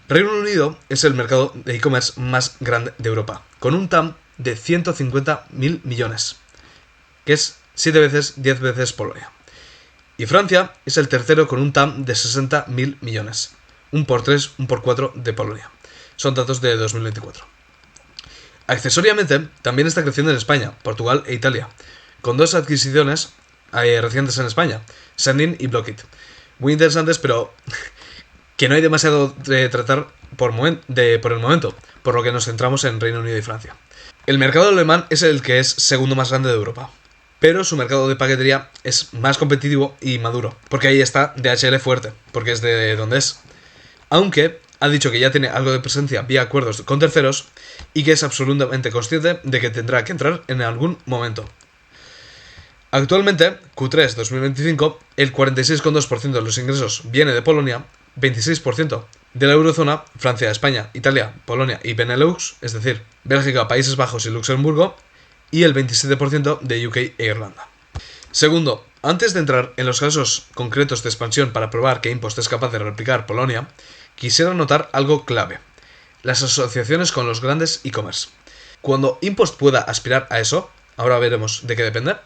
Reino Unido es el mercado de e-commerce más grande de Europa, con un TAM de 150.000 millones, que es 10 veces Polonia. Y Francia es el tercero con un TAM de 60.000 millones, un por 3, un por 4 de Polonia. Son datos de 2024. Accesoriamente, también está creciendo en España, Portugal e Italia, con dos adquisiciones recientes en España, Sending y Blockit. Muy interesantes, pero que no hay demasiado de tratar por el momento, por lo que nos centramos en Reino Unido y Francia. El mercado alemán es el que es segundo más grande de Europa, pero su mercado de paquetería es más competitivo y maduro, porque ahí está DHL fuerte, porque es de donde es. Aunque ha dicho que ya tiene algo de presencia vía acuerdos con terceros y que es absolutamente consciente de que tendrá que entrar en algún momento. Actualmente, Q3 2025, el 46,2% de los ingresos viene de Polonia, 26% de la eurozona, Francia, España, Italia, Polonia y Benelux, es decir, Bélgica, Países Bajos y Luxemburgo, y el 27% de UK e Irlanda. Segundo, antes de entrar en los casos concretos de expansión para probar que InPost es capaz de replicar Polonia, quisiera notar algo clave: las asociaciones con los grandes e-commerce. Cuando InPost pueda aspirar a eso, ahora veremos de qué depende,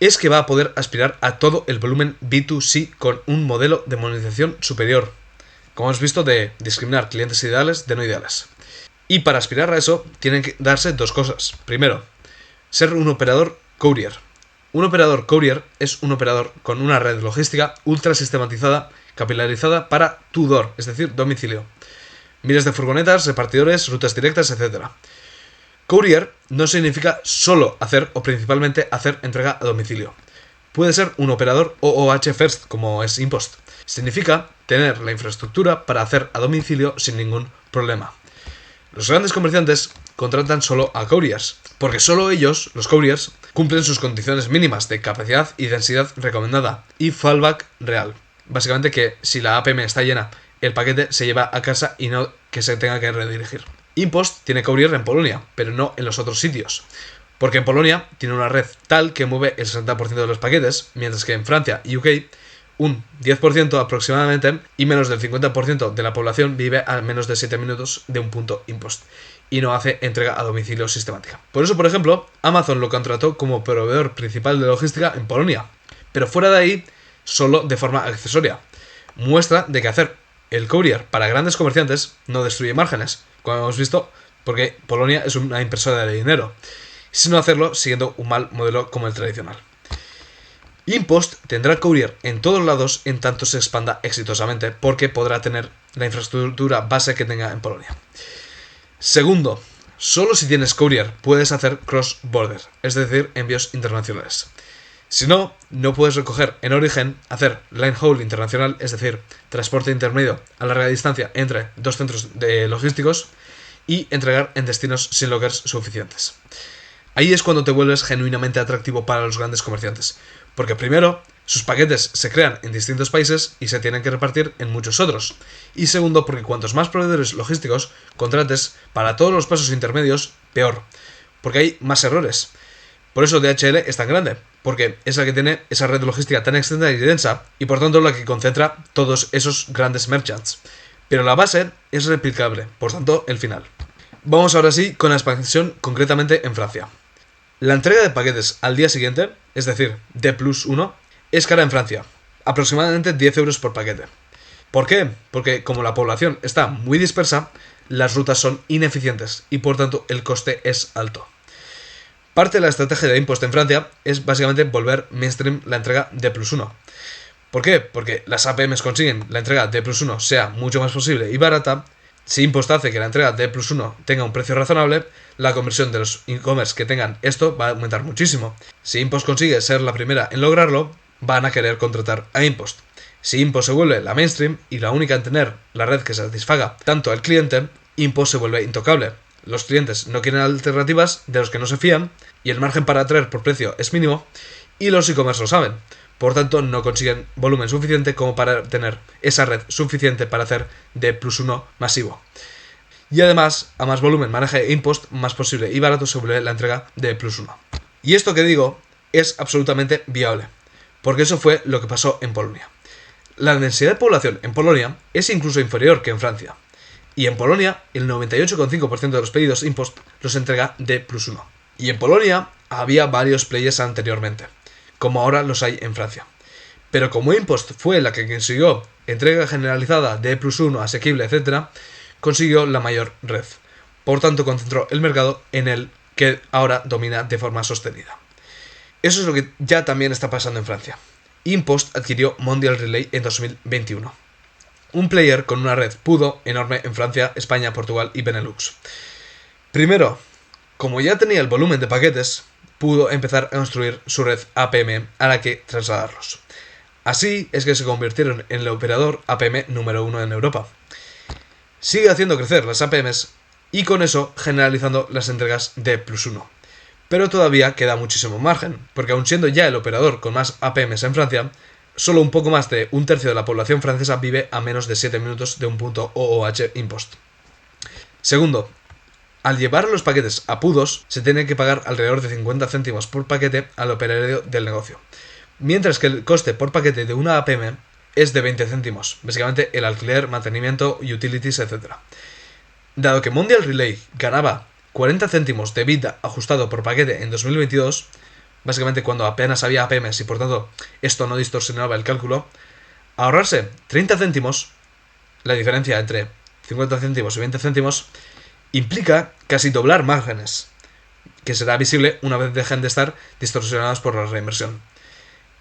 es que va a poder aspirar a todo el volumen B2C con un modelo de monetización superior, como hemos visto, de discriminar clientes ideales de no ideales. Y para aspirar a eso, tienen que darse dos cosas. Primero, ser un operador courier. Un operador courier es un operador con una red logística ultra sistematizada, capilarizada para tu door, es decir, domicilio. Miles de furgonetas, repartidores, rutas directas, etc. Courier no significa solo hacer o principalmente hacer entrega a domicilio. Puede ser un operador OOH first, como es InPost. Significa tener la infraestructura para hacer a domicilio sin ningún problema. Los grandes comerciantes contratan solo a couriers, porque solo ellos, los couriers, cumplen sus condiciones mínimas de capacidad y densidad recomendada y fallback real. básicamente que si la APM está llena, el paquete se lleva a casa y no que se tenga que redirigir. InPost tiene courier en Polonia, pero no en los otros sitios, porque en Polonia tiene una red tal que mueve el 60% de los paquetes, mientras que en Francia y UK un 10% aproximadamente y menos del 50% de la población vive a menos de 7 minutos de un punto InPost y no hace entrega a domicilio sistemática. Por eso, por ejemplo, Amazon lo contrató como proveedor principal de logística en Polonia, pero fuera de ahí solo de forma accesoria. Muestra de que hacer el courier para grandes comerciantes no destruye márgenes, como hemos visto, porque Polonia es una impresora de dinero, sino hacerlo siguiendo un mal modelo como el tradicional. InPost tendrá courier en todos lados en tanto se expanda exitosamente, porque podrá tener la infraestructura base que tenga en Polonia. Segundo, solo si tienes courier puedes hacer cross-border, es decir, envíos internacionales. Si no, no puedes recoger en origen, hacer line haul internacional, es decir, transporte intermedio a larga distancia entre dos centros logísticos y entregar en destinos sin lockers suficientes. Ahí es cuando te vuelves genuinamente atractivo para los grandes comerciantes, porque primero, sus paquetes se crean en distintos países y se tienen que repartir en muchos otros, y segundo, porque cuantos más proveedores logísticos contrates para todos los pasos intermedios, peor, porque hay más errores. Por eso DHL es tan grande, porque es la que tiene esa red logística tan extensa y densa, y por tanto la que concentra todos esos grandes merchants. Pero la base es replicable, por tanto el final. Vamos ahora sí con la expansión concretamente en Francia. La entrega de paquetes al día siguiente, es decir, D+1, es cara en Francia, aproximadamente 10 euros por paquete. ¿Por qué? Porque como la población está muy dispersa, las rutas son ineficientes y por tanto el coste es alto. Parte de la estrategia de InPost en Francia es básicamente volver mainstream la entrega D+1. ¿Por qué? Porque las APMs consiguen la entrega D+1 sea mucho más posible y barata. Si InPost hace que la entrega D+1 tenga un precio razonable, la conversión de los e-commerce que tengan esto va a aumentar muchísimo. Si InPost consigue ser la primera en lograrlo, van a querer contratar a InPost. Si InPost se vuelve la mainstream y la única en tener la red que satisfaga tanto al cliente, InPost se vuelve intocable. Los clientes no quieren alternativas de los que no se fían y el margen para atraer por precio es mínimo y los e-commerce lo saben. Por tanto, no consiguen volumen suficiente como para tener esa red suficiente para hacer D+1 masivo. Y además, a más volumen maneje InPost, más posible y barato se vuelve la entrega de D+1. Y esto que digo es absolutamente viable, porque eso fue lo que pasó en Polonia. La densidad de población en Polonia es incluso inferior que en Francia. Y en Polonia, el 98,5% de los pedidos InPost los entrega D+1. Y en Polonia había varios players anteriormente, como ahora los hay en Francia. Pero como InPost fue la que consiguió entrega generalizada D+1, asequible, etc., consiguió la mayor red. Por tanto, concentró el mercado en el que ahora domina de forma sostenida. Eso es lo que ya también está pasando en Francia. InPost adquirió Mondial Relay en 2021. Un player con una red PUDO enorme en Francia, España, Portugal y Benelux. Primero, como ya tenía el volumen de paquetes, pudo empezar a construir su red APM a la que trasladarlos. Así es que se convirtieron en el operador APM número 1 en Europa. Sigue haciendo crecer las APMs y con eso generalizando las entregas D+1. Pero todavía queda muchísimo margen, porque aun siendo ya el operador con más APMs en Francia, solo un poco más de un tercio de la población francesa vive a menos de 7 minutos de un punto OOH InPost. Segundo, al llevar los paquetes a PUDOs, se tiene que pagar alrededor de 50 céntimos por paquete al operario del negocio, mientras que el coste por paquete de una APM es de 20 céntimos, básicamente el alquiler, mantenimiento, utilities, etc. Dado que Mondial Relay ganaba 40 céntimos de EBITDA ajustado por paquete en 2022, básicamente cuando apenas había APMs y por tanto esto no distorsionaba el cálculo, ahorrarse 30 céntimos, la diferencia entre 50 céntimos y 20 céntimos, implica casi doblar márgenes, que será visible una vez dejen de estar distorsionados por la reinversión.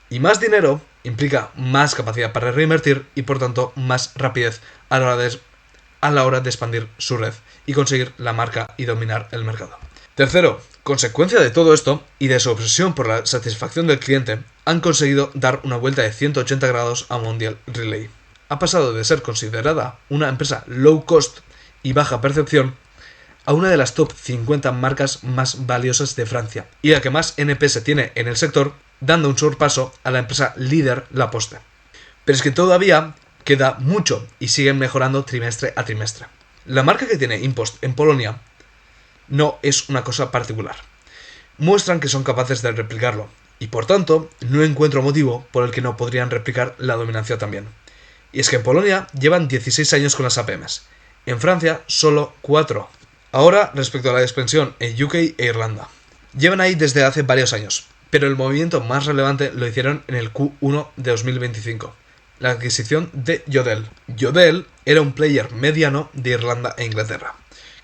Y más dinero implica más capacidad para reinvertir y por tanto más rapidez a la hora de expandir su red y conseguir la marca y dominar el mercado. Tercero, consecuencia de todo esto y de su obsesión por la satisfacción del cliente, han conseguido dar una vuelta de 180 grados a Mondial Relay. Ha pasado de ser considerada una empresa low cost y baja percepción a una de las top 50 marcas más valiosas de Francia y la que más NPS tiene en el sector, dando un sorpaso a la empresa líder La Poste. Pero es que todavía queda mucho y siguen mejorando trimestre a trimestre. La marca que tiene Impost en Polonia no es una cosa particular. Muestran que son capaces de replicarlo, y por tanto no encuentro motivo por el que no podrían replicar la dominancia también. Y es que en Polonia llevan 16 años con las APMs, en Francia solo 4. Ahora, respecto a la expansión en UK e Irlanda. Llevan ahí desde hace varios años, pero el movimiento más relevante lo hicieron en el Q1 de 2025, la adquisición de Yodel. Yodel era un player mediano de Irlanda e Inglaterra,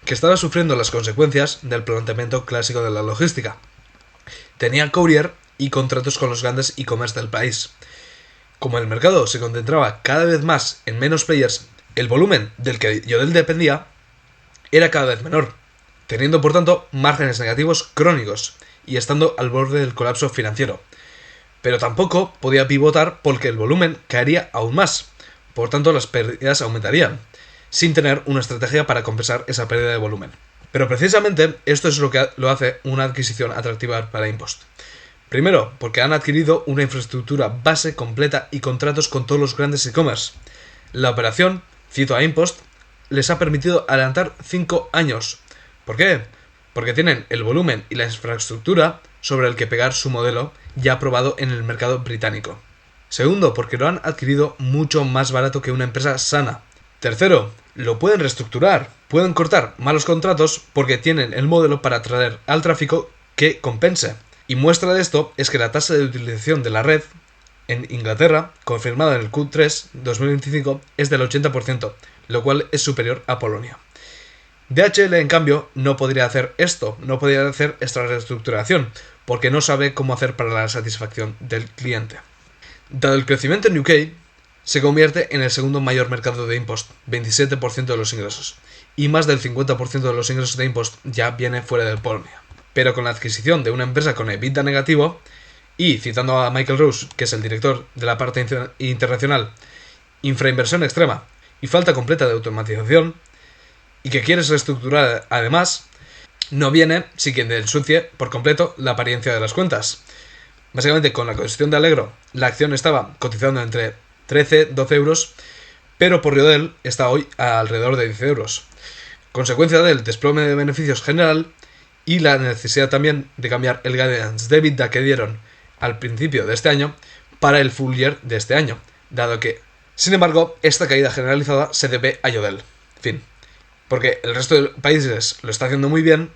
que estaba sufriendo las consecuencias del planteamiento clásico de la logística. Tenía courier y contratos con los grandes e-commerce del país. Como el mercado se concentraba cada vez más en menos players, el volumen del que Yodel dependía era cada vez menor, teniendo por tanto márgenes negativos crónicos y estando al borde del colapso financiero. Pero tampoco podía pivotar porque el volumen caería aún más, por tanto las pérdidas aumentarían, sin tener una estrategia para compensar esa pérdida de volumen. Pero precisamente esto es lo que lo hace una adquisición atractiva para Impost. Primero, porque han adquirido una infraestructura base completa y contratos con todos los grandes e-commerce. La operación, cito a Impost, les ha permitido adelantar 5 años. ¿Por qué? Porque tienen el volumen y la infraestructura sobre el que pegar su modelo ya probado en el mercado británico. Segundo, porque lo han adquirido mucho más barato que una empresa sana. Tercero, lo pueden reestructurar, pueden cortar malos contratos porque tienen el modelo para atraer al tráfico que compense. Y muestra de esto es que la tasa de utilización de la red en Inglaterra, confirmada en el Q3 2025, es del 80%, lo cual es superior a Polonia. DHL, en cambio, no podría hacer esto, no podría hacer esta reestructuración, porque no sabe cómo hacer para la satisfacción del cliente. Dado el crecimiento en UK, se convierte en el segundo mayor mercado de Impost, 27% de los ingresos, y más del 50% de los ingresos de Impost ya viene fuera de Polonia. Pero con la adquisición de una empresa con EBITDA negativo, y citando a Michael Rose, que es el director de la parte internacional, infrainversión extrema y falta completa de automatización, y que quieres reestructurar además, no viene sin que te ensucie por completo la apariencia de las cuentas. Básicamente, con la cuestión de Allegro, la acción estaba cotizando entre 13-12 euros, pero por Yodel está hoy a alrededor de 10 euros. Consecuencia del desplome de beneficios general y la necesidad también de cambiar el guidance de EBITDA que dieron al principio de este año para el full year de este año, dado que, sin embargo, esta caída generalizada se debe a Yodel. Fin. Porque el resto de países lo está haciendo muy bien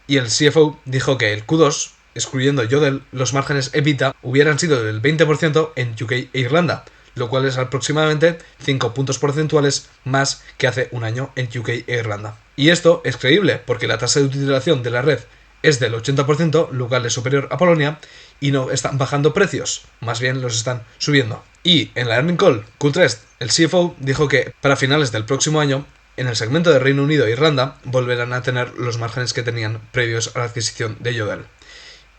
y el CFO dijo que el Q2, excluyendo Yodel, los márgenes EBITDA hubieran sido del 20% en UK e Irlanda, lo cual es aproximadamente 5 puntos porcentuales más que hace un año en UK e Irlanda. Y esto es creíble porque la tasa de utilización de la red es del 80%, lo cual es superior a Polonia, y no están bajando precios, más bien los están subiendo. Y en la earning call Q3, el CFO dijo que para finales del próximo año, en el segmento de Reino Unido e Irlanda, volverán a tener los márgenes que tenían previos a la adquisición de Yodel.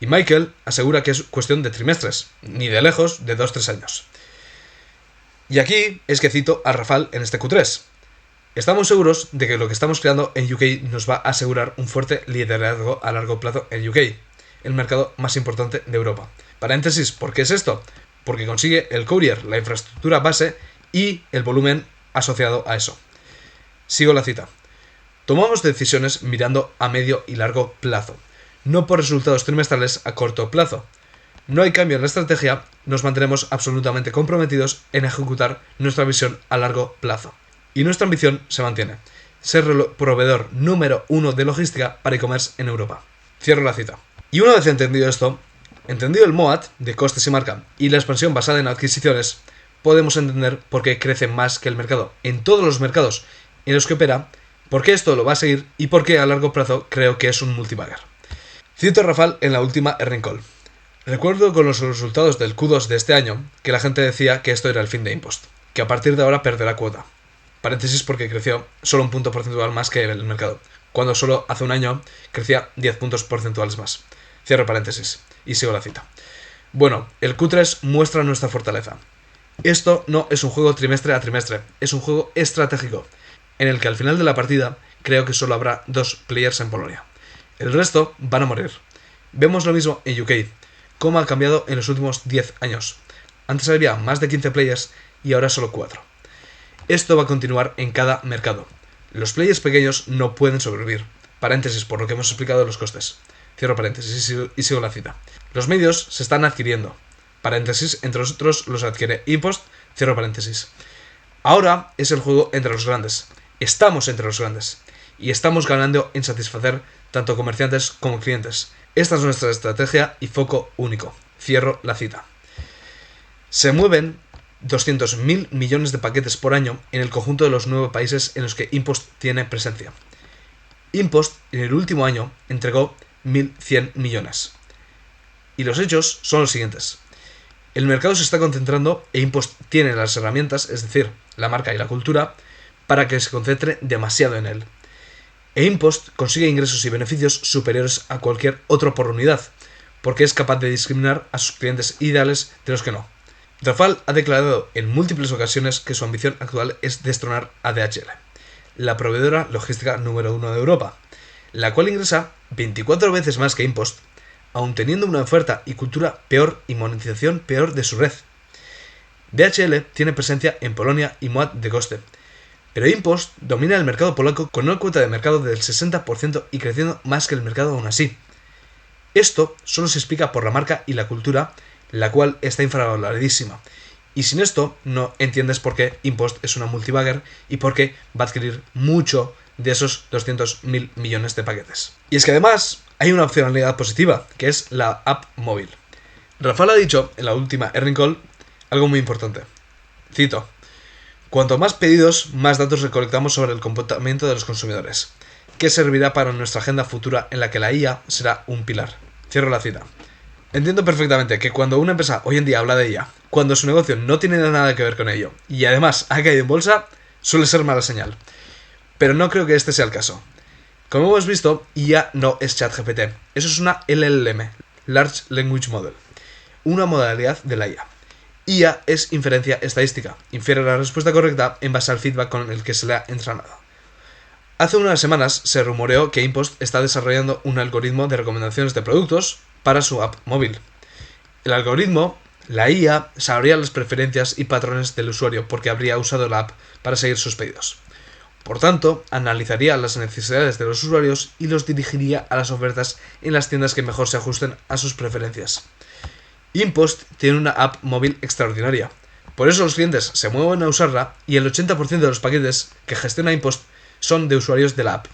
Y Michael asegura que es cuestión de trimestres, ni de lejos de 2-3 años. Y aquí es que cito a Rafal en este Q3. Estamos seguros de que lo que estamos creando en UK nos va a asegurar un fuerte liderazgo a largo plazo en UK, el mercado más importante de Europa. Paréntesis, ¿por qué es esto? Porque consigue el courier, la infraestructura base y el volumen asociado a eso. Sigo la cita. Tomamos decisiones mirando a medio y largo plazo, no por resultados trimestrales a corto plazo. No hay cambio en la estrategia, nos mantenemos absolutamente comprometidos en ejecutar nuestra visión a largo plazo. Y nuestra ambición se mantiene, ser el proveedor número 1 de logística para e-commerce en Europa. Cierro la cita. Y una vez entendido esto, entendido el MOAT de costes y marca y la expansión basada en adquisiciones, podemos entender por qué crece más que el mercado en todos los mercados en los que opera, por qué esto lo va a seguir y por qué a largo plazo creo que es un multibagger. Cito a Rafal en la última earning call. Recuerdo con los resultados del Q2 de este año que la gente decía que esto era el fin de Impost, que a partir de ahora perderá cuota. Paréntesis porque creció solo un punto porcentual más que el mercado, cuando solo hace un año crecía 10 puntos porcentuales más. Cierro paréntesis y sigo la cita. Bueno, el Q3 muestra nuestra fortaleza. Esto no es un juego trimestre a trimestre, es un juego estratégico, en el que al final de la partida creo que solo habrá 2 players en Polonia. El resto van a morir. Vemos lo mismo en UK, cómo ha cambiado en los últimos 10 años. Antes había más de 15 players y ahora solo 4. Esto va a continuar en cada mercado. Los players pequeños no pueden sobrevivir. Paréntesis por lo que hemos explicado de los costes. Cierro paréntesis y sigo la cita. Los medios se están adquiriendo. Paréntesis, entre nosotros los adquiere Impost. Cierro paréntesis. Ahora es el juego entre los grandes. Estamos entre los grandes. Y estamos ganando en satisfacer tanto comerciantes como clientes. Esta es nuestra estrategia y foco único. Cierro la cita. Se mueven 200.000 millones de paquetes por año en el conjunto de los 9 países en los que Impost tiene presencia. Impost en el último año entregó 1.100 millones. Y los hechos son los siguientes. El mercado se está concentrando e Impost tiene las herramientas, es decir, la marca y la cultura, para que se concentre demasiado en él. E Impost consigue ingresos y beneficios superiores a cualquier otro por unidad, porque es capaz de discriminar a sus clientes ideales de los que no. Rafal ha declarado en múltiples ocasiones que su ambición actual es destronar a DHL, la proveedora logística número 1 de Europa, la cual ingresa 24 veces más que Impost, aun teniendo una oferta y cultura peor y monetización peor de su red. DHL tiene presencia en Polonia y Moat de coste, pero Impost domina el mercado polaco con una cuota de mercado del 60% y creciendo más que el mercado aún así. Esto solo se explica por la marca y la cultura, la cual está infravaloradísima. Y sin esto no entiendes por qué Impost es una multibagger y por qué va a adquirir mucho de esos 200.000 millones de paquetes. Y es que además hay una opcionalidad positiva, que es la app móvil. Rafal ha dicho en la última earnings call algo muy importante. Cito: cuanto más pedidos, más datos recolectamos sobre el comportamiento de los consumidores, que servirá para nuestra agenda futura en la que la IA será un pilar. Cierro la cita. Entiendo perfectamente que cuando una empresa hoy en día habla de ella, cuando su negocio no tiene nada que ver con ello, y además ha caído en bolsa, suele ser mala señal. Pero no creo que este sea el caso. Como hemos visto, IA no es ChatGPT. Eso es una LLM, Large Language Model, una modalidad de la IA. IA es inferencia estadística, infiere la respuesta correcta en base al feedback con el que se le ha entrenado. Hace unas semanas se rumoreó que Impost está desarrollando un algoritmo de recomendaciones de productos para su app móvil. El algoritmo, la IA, sabría las preferencias y patrones del usuario porque habría usado la app para seguir sus pedidos. Por tanto, analizaría las necesidades de los usuarios y los dirigiría a las ofertas en las tiendas que mejor se ajusten a sus preferencias. Impost tiene una app móvil extraordinaria. Por eso los clientes se mueven a usarla y el 80% de los paquetes que gestiona Impost son de usuarios de la app.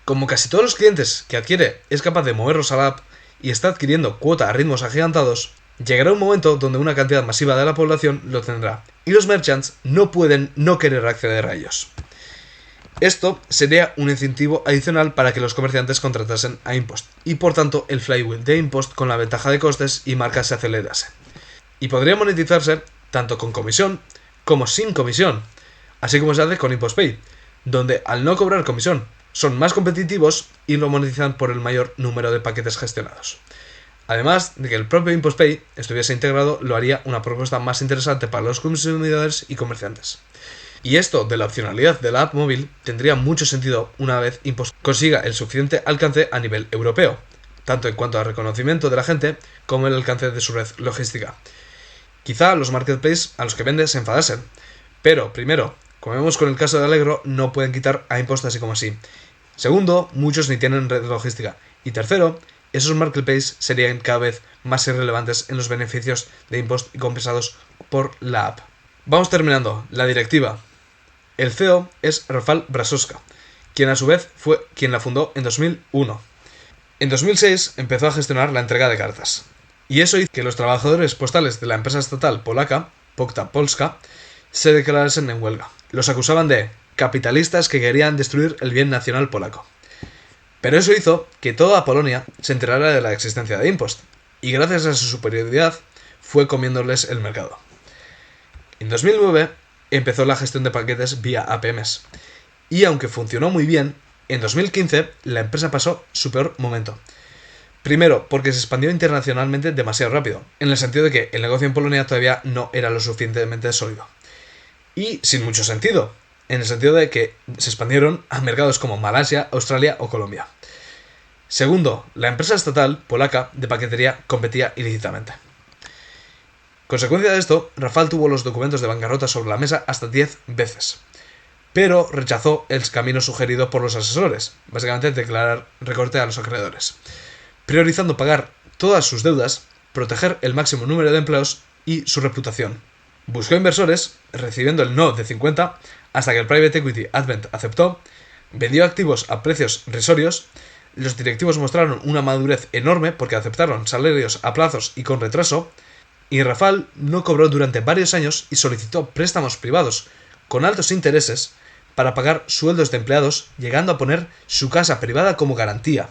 Como casi todos los clientes que adquiere es capaz de moverlos a la app y está adquiriendo cuota a ritmos agigantados, llegará un momento donde una cantidad masiva de la población lo tendrá, y los merchants no pueden no querer acceder a ellos. Esto sería un incentivo adicional para que los comerciantes contratasen a Impost, y por tanto el flywheel de Impost con la ventaja de costes y marcas se acelerase. Y podría monetizarse tanto con comisión como sin comisión, así como se hace con Impost Pay, donde al no cobrar comisión son más competitivos y lo monetizan por el mayor número de paquetes gestionados. Además de que el propio Impost Pay estuviese integrado, lo haría una propuesta más interesante para los consumidores y comerciantes. Y esto de la opcionalidad de la app móvil tendría mucho sentido una vez Impost consiga el suficiente alcance a nivel europeo, tanto en cuanto a reconocimiento de la gente como el alcance de su red logística. Quizá los marketplaces a los que vende se enfadasen, pero primero, como vemos con el caso de Allegro, no pueden quitar a Impost así como así. Segundo, muchos ni tienen red logística. Y tercero, esos marketplaces serían cada vez más irrelevantes en los beneficios de Impost y compensados por la app. Vamos terminando. La directiva. El CEO es Rafal Brzoska, quien a su vez fue quien la fundó en 2001. En 2006 empezó a gestionar la entrega de cartas. Y eso hizo que los trabajadores postales de la empresa estatal polaca, Poczta Polska, se declarasen en huelga. Los acusaban de capitalistas que querían destruir el bien nacional polaco. Pero eso hizo que toda Polonia se enterara de la existencia de Impost, y gracias a su superioridad fue comiéndoles el mercado. En 2009 empezó la gestión de paquetes vía APMs, y aunque funcionó muy bien, en 2015 la empresa pasó su peor momento. Primero, porque se expandió internacionalmente demasiado rápido, en el sentido de que el negocio en Polonia todavía no era lo suficientemente sólido. Y sin mucho sentido, en el sentido de que se expandieron a mercados como Malasia, Australia o Colombia. Segundo, la empresa estatal polaca de paquetería competía ilícitamente. Consecuencia de esto, Rafal tuvo los documentos de bancarrota sobre la mesa hasta 10 veces, pero rechazó el camino sugerido por los asesores, básicamente declarar recorte a los acreedores, priorizando pagar todas sus deudas, proteger el máximo número de empleos y su reputación. Buscó inversores, recibiendo el no de 50, hasta que el Private Equity Advent aceptó, vendió activos a precios risorios, los directivos mostraron una madurez enorme porque aceptaron salarios a plazos y con retraso, y Rafal no cobró durante varios años y solicitó préstamos privados con altos intereses para pagar sueldos de empleados, llegando a poner su casa privada como garantía.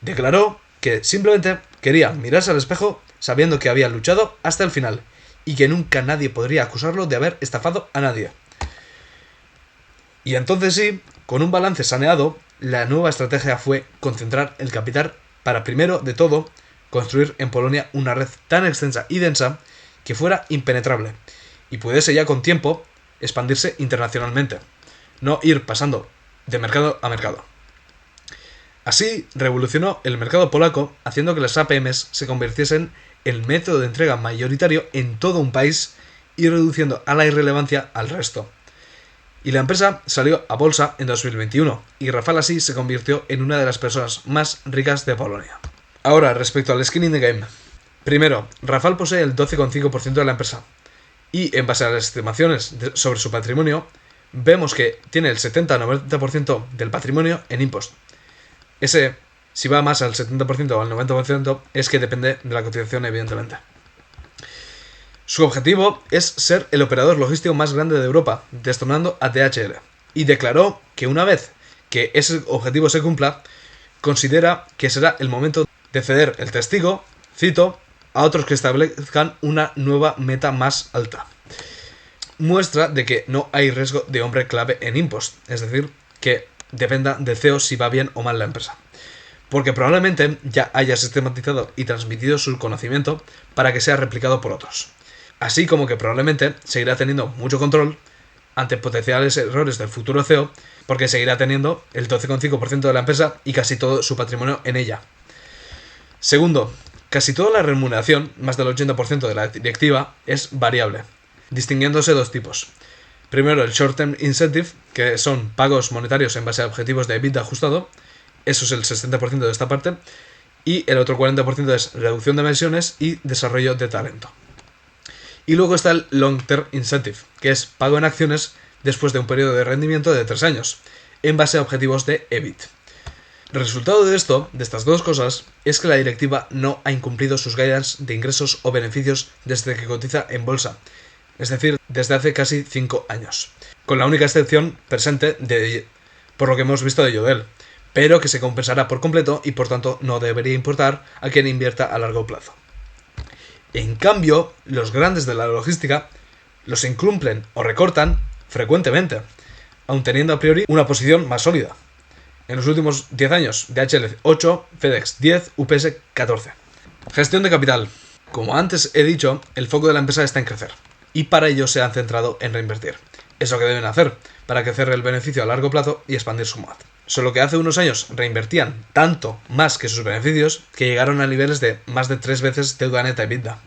Declaró que simplemente quería mirarse al espejo sabiendo que había luchado hasta el final y que nunca nadie podría acusarlo de haber estafado a nadie. Y entonces sí, con un balance saneado, la nueva estrategia fue concentrar el capital para, primero de todo, construir en Polonia una red tan extensa y densa que fuera impenetrable y pudiese ya con tiempo expandirse internacionalmente, no ir pasando de mercado a mercado. Así revolucionó el mercado polaco, haciendo que las APMs se convirtiesen en el método de entrega mayoritario en todo un país y reduciendo a la irrelevancia al resto. Y la empresa salió a bolsa en 2021 y Rafal así se convirtió en una de las personas más ricas de Polonia. Ahora, respecto al skin in the game. Primero, Rafal posee el 12,5% de la empresa y en base a las estimaciones sobre su patrimonio, vemos que tiene el 70-90% del patrimonio en impost. Ese, si va más al 70% o al 90%, es que depende de la cotización, evidentemente. Su objetivo es ser el operador logístico más grande de Europa, destronando a DHL. Y declaró que una vez que ese objetivo se cumpla, considera que será el momento de ceder el testigo, cito, a otros que establezcan una nueva meta más alta. Muestra de que no hay riesgo de hombre clave en impost, es decir, que dependa del CEO si va bien o mal la empresa. Porque probablemente ya haya sistematizado y transmitido su conocimiento para que sea replicado por otros. Así como que probablemente seguirá teniendo mucho control ante potenciales errores del futuro CEO, porque seguirá teniendo el 12,5% de la empresa y casi todo su patrimonio en ella. Segundo, casi toda la remuneración, más del 80% de la directiva, es variable, distinguiéndose dos tipos. Primero, el Short Term Incentive, que son pagos monetarios en base a objetivos de EBITDA ajustado, eso es el 60% de esta parte, y el otro 40% es reducción de emisiones y desarrollo de talento. Y luego está el Long Term Incentive, que es pago en acciones después de un periodo de rendimiento de 3 años, en base a objetivos de EBIT. El resultado de esto, de estas dos cosas, es que la directiva no ha incumplido sus guidance de ingresos o beneficios desde que cotiza en bolsa, es decir, desde hace casi 5 años, con la única excepción presente por lo que hemos visto de Yodel, pero que se compensará por completo y por tanto no debería importar a quien invierta a largo plazo. En cambio, los grandes de la logística los incumplen o recortan frecuentemente, aun teniendo a priori una posición más sólida. En los últimos 10 años, DHL 8, FedEx 10, UPS 14. Gestión de capital. Como antes he dicho, el foco de la empresa está en crecer, y para ello se han centrado en reinvertir. Es lo que deben hacer, para crecer el beneficio a largo plazo y expandir su MAD. Solo que hace unos años reinvertían tanto más que sus beneficios que llegaron a niveles de más de 3 veces deuda neta EBITDA.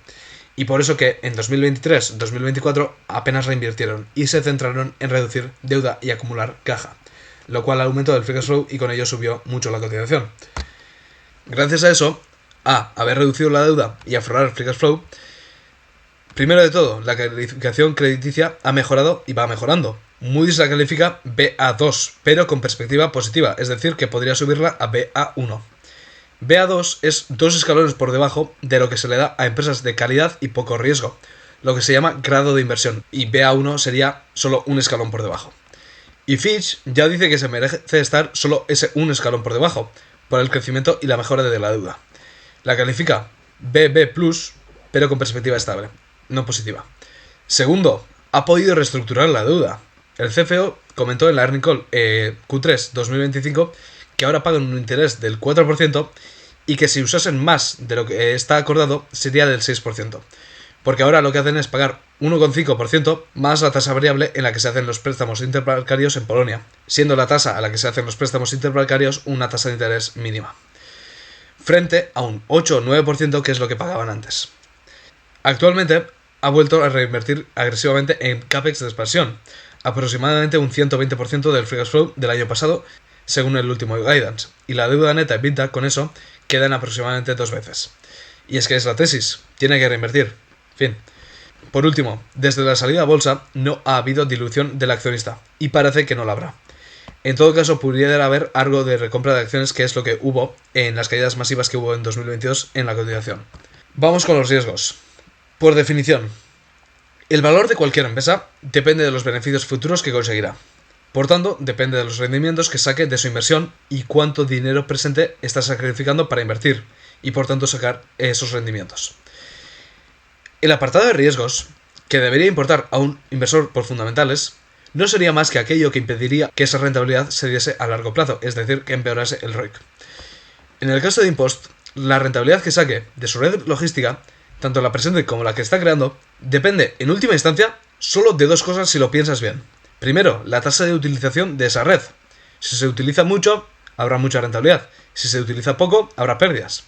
Y por eso que en 2023-2024 apenas reinvirtieron y se centraron en reducir deuda y acumular caja, lo cual aumentó el free cash flow y con ello subió mucho la cotización. Gracias a eso, a haber reducido la deuda y aflorar el free cash flow, primero de todo, la calificación crediticia ha mejorado y va mejorando. Moody's la califica BA2, pero con perspectiva positiva, es decir, que podría subirla a BA1. BA2 es 2 escalones por debajo de lo que se le da a empresas de calidad y poco riesgo, lo que se llama grado de inversión, y BA1 sería solo un escalón por debajo. Y Fitch ya dice que se merece estar solo ese un escalón por debajo, por el crecimiento y la mejora de la deuda. La califica BB+, pero con perspectiva estable, no positiva. Segundo, ha podido reestructurar la deuda. El CFO comentó en la earnings call Q3 2025 que ahora pagan un interés del 4% y que si usasen más de lo que está acordado sería del 6%. Porque ahora lo que hacen es pagar 1,5% más la tasa variable en la que se hacen los préstamos interbancarios en Polonia, siendo la tasa a la que se hacen los préstamos interbancarios una tasa de interés mínima, frente a un 8 o 9% que es lo que pagaban antes. Actualmente ha vuelto a reinvertir agresivamente en CAPEX de expansión, aproximadamente un 120% del free cash flow del año pasado, según el último guidance, y la deuda neta EBITDA con eso queda en aproximadamente 2 veces. Y es que es la tesis, tiene que reinvertir. Fin. Por último, desde la salida a bolsa no ha habido dilución del accionista, y parece que no la habrá. En todo caso, pudiera haber algo de recompra de acciones, que es lo que hubo en las caídas masivas que hubo en 2022 en la cotización. Vamos con los riesgos. Por definición, el valor de cualquier empresa depende de los beneficios futuros que conseguirá. Por tanto, depende de los rendimientos que saque de su inversión y cuánto dinero presente está sacrificando para invertir, y por tanto sacar esos rendimientos. El apartado de riesgos, que debería importar a un inversor por fundamentales, no sería más que aquello que impediría que esa rentabilidad se diese a largo plazo, es decir, que empeorase el ROIC. En el caso de InPost, la rentabilidad que saque de su red logística, tanto la presente como la que está creando, depende, en última instancia, solo de dos cosas si lo piensas bien. Primero, la tasa de utilización de esa red. Si se utiliza mucho, habrá mucha rentabilidad. Si se utiliza poco, habrá pérdidas.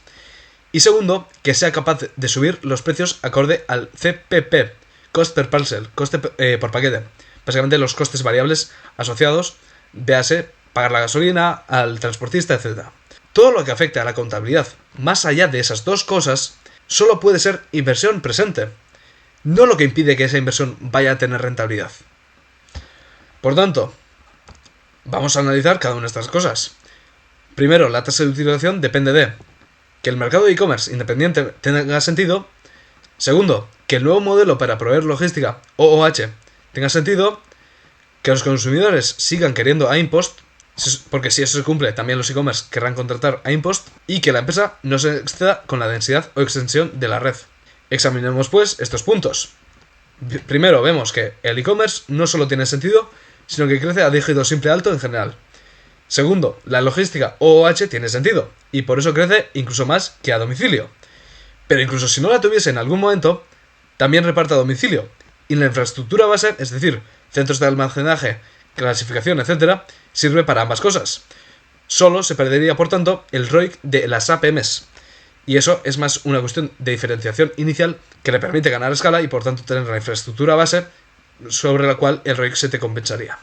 Y segundo, que sea capaz de subir los precios acorde al CPP, Cost per Parcel, coste por paquete. Básicamente los costes variables asociados, véase, pagar la gasolina, al transportista, etc. Todo lo que afecte a la contabilidad, más allá de esas dos cosas, solo puede ser inversión presente, no lo que impide que esa inversión vaya a tener rentabilidad. Por tanto, vamos a analizar cada una de estas cosas. Primero, la tasa de utilización depende de que el mercado de e-commerce independiente tenga sentido. Segundo, que el nuevo modelo para proveer logística, OOH, tenga sentido. Que los consumidores sigan queriendo a InPost, porque si eso se cumple, también los e-commerce querrán contratar a InPost. Y que la empresa no se exceda con la densidad o extensión de la red. Examinemos pues estos puntos. Primero, vemos que el e-commerce no solo tiene sentido, sino que crece a dígito simple alto en general. Segundo, la logística OOH tiene sentido, y por eso crece incluso más que a domicilio. Pero incluso si no la tuviese en algún momento, también reparte a domicilio, y la infraestructura base, es decir, centros de almacenaje, clasificación, etc., sirve para ambas cosas. Solo se perdería, por tanto, el ROIC de las APMs, y eso es más una cuestión de diferenciación inicial que le permite ganar escala y por tanto tener la infraestructura base sobre la cual el ROIC se te compensaría.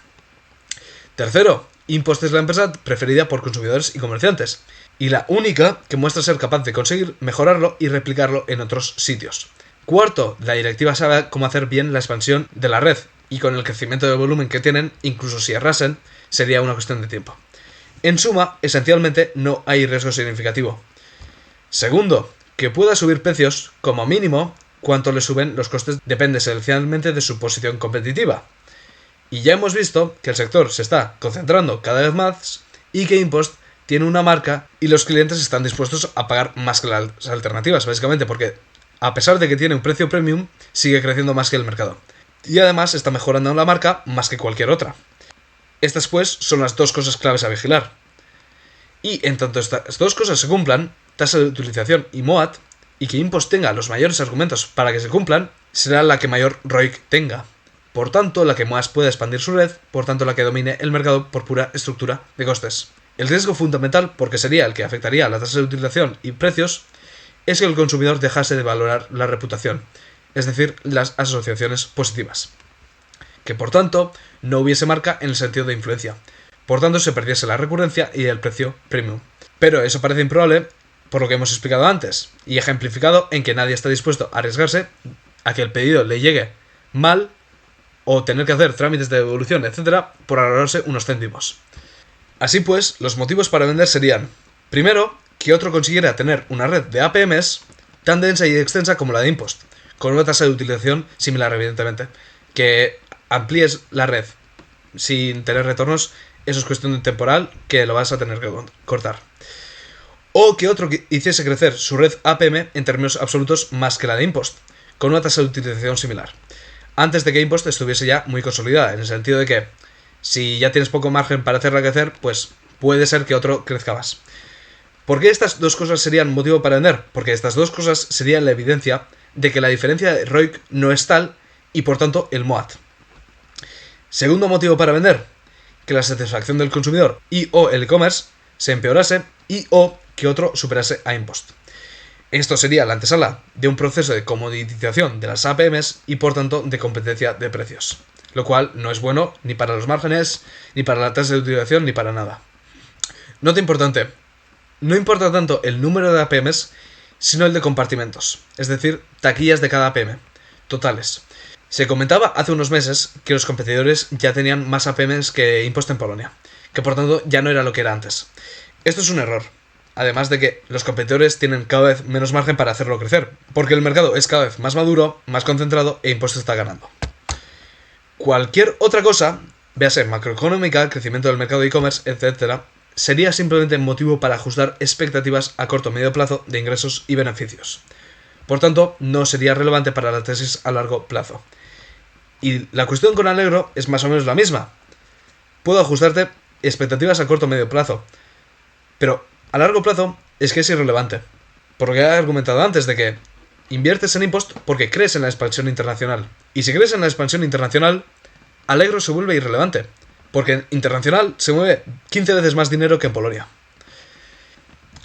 Tercero, InPost es la empresa preferida por consumidores y comerciantes, y la única que muestra ser capaz de conseguir mejorarlo y replicarlo en otros sitios. Cuarto, la directiva sabe cómo hacer bien la expansión de la red, y con el crecimiento de volumen que tienen, incluso si errasen, sería una cuestión de tiempo. En suma, esencialmente no hay riesgo significativo. Segundo, que pueda subir precios, como mínimo, cuánto le suben los costes depende esencialmente de su posición competitiva. Y ya hemos visto que el sector se está concentrando cada vez más y que InPost tiene una marca y los clientes están dispuestos a pagar más que las alternativas, básicamente porque a pesar de que tiene un precio premium, sigue creciendo más que el mercado. Y además está mejorando la marca más que cualquier otra. Estas pues son las dos cosas claves a vigilar. Y en tanto estas dos cosas se cumplan, tasa de utilización y MOAT, y que InPost tenga los mayores argumentos para que se cumplan, será la que mayor ROIC tenga. Por tanto, la que más pueda expandir su red, por tanto la que domine el mercado por pura estructura de costes. El riesgo fundamental, porque sería el que afectaría a la tasa de utilización y precios, es que el consumidor dejase de valorar la reputación, es decir, las asociaciones positivas. Que por tanto, no hubiese marca en el sentido de influencia. Por tanto, se perdiese la recurrencia y el precio premium. Pero eso parece improbable, por lo que hemos explicado antes, y ejemplificado en que nadie está dispuesto a arriesgarse a que el pedido le llegue mal o tener que hacer trámites de devolución, etc., por ahorrarse unos céntimos. Así pues, los motivos para vender serían: primero, que otro consiguiera tener una red de APMs tan densa y extensa como la de InPost, con una tasa de utilización similar, evidentemente. Que amplíes la red sin tener retornos, eso es cuestión de temporal que lo vas a tener que cortar. O que otro hiciese crecer su red APM en términos absolutos más que la de InPost, con una tasa de utilización similar, antes de que InPost estuviese ya muy consolidada, en el sentido de que si ya tienes poco margen para hacerla crecer, pues puede ser que otro crezca más. ¿Por qué estas dos cosas serían motivo para vender? Porque estas dos cosas serían la evidencia de que la diferencia de ROIC no es tal y por tanto el MOAT. Segundo motivo para vender, que la satisfacción del consumidor y o el e-commerce se empeorase y o que otro superase a InPost. Esto sería la antesala de un proceso de comoditización de las APMs y por tanto de competencia de precios, lo cual no es bueno ni para los márgenes, ni para la tasa de utilización, ni para nada. Nota importante, no importa tanto el número de APMs, sino el de compartimentos, es decir, taquillas de cada APM, totales. Se comentaba hace unos meses que los competidores ya tenían más APMs que Impost en Polonia, que por tanto ya no era lo que era antes. Esto es un error. Además de que los competidores tienen cada vez menos margen para hacerlo crecer, porque el mercado es cada vez más maduro, más concentrado e Impost está ganando. Cualquier otra cosa, véase macroeconómica, crecimiento del mercado de e-commerce, etc., sería simplemente motivo para ajustar expectativas a corto o medio plazo de ingresos y beneficios. Por tanto, no sería relevante para la tesis a largo plazo. Y la cuestión con Allegro es más o menos la misma. Puedo ajustarte expectativas a corto o medio plazo, pero a largo plazo es que es irrelevante, por lo que he argumentado antes de que inviertes en Impost porque crees en la expansión internacional. Y si crees en la expansión internacional, Allegro se vuelve irrelevante, porque en internacional se mueve 15 veces más dinero que en Polonia.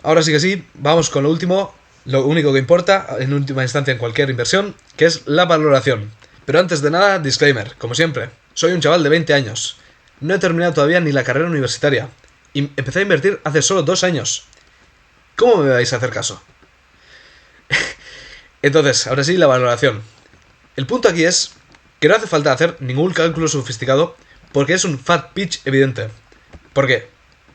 Ahora sí que sí, vamos con lo último, lo único que importa en última instancia en cualquier inversión, que es la valoración. Pero antes de nada, disclaimer, como siempre, soy un chaval de 20 años. No he terminado todavía ni la carrera universitaria. Y empecé a invertir hace solo 2 años. ¿Cómo me vais a hacer caso? Entonces, ahora sí, la valoración. El punto aquí es que no hace falta hacer ningún cálculo sofisticado porque es un fat pitch evidente. ¿Por qué?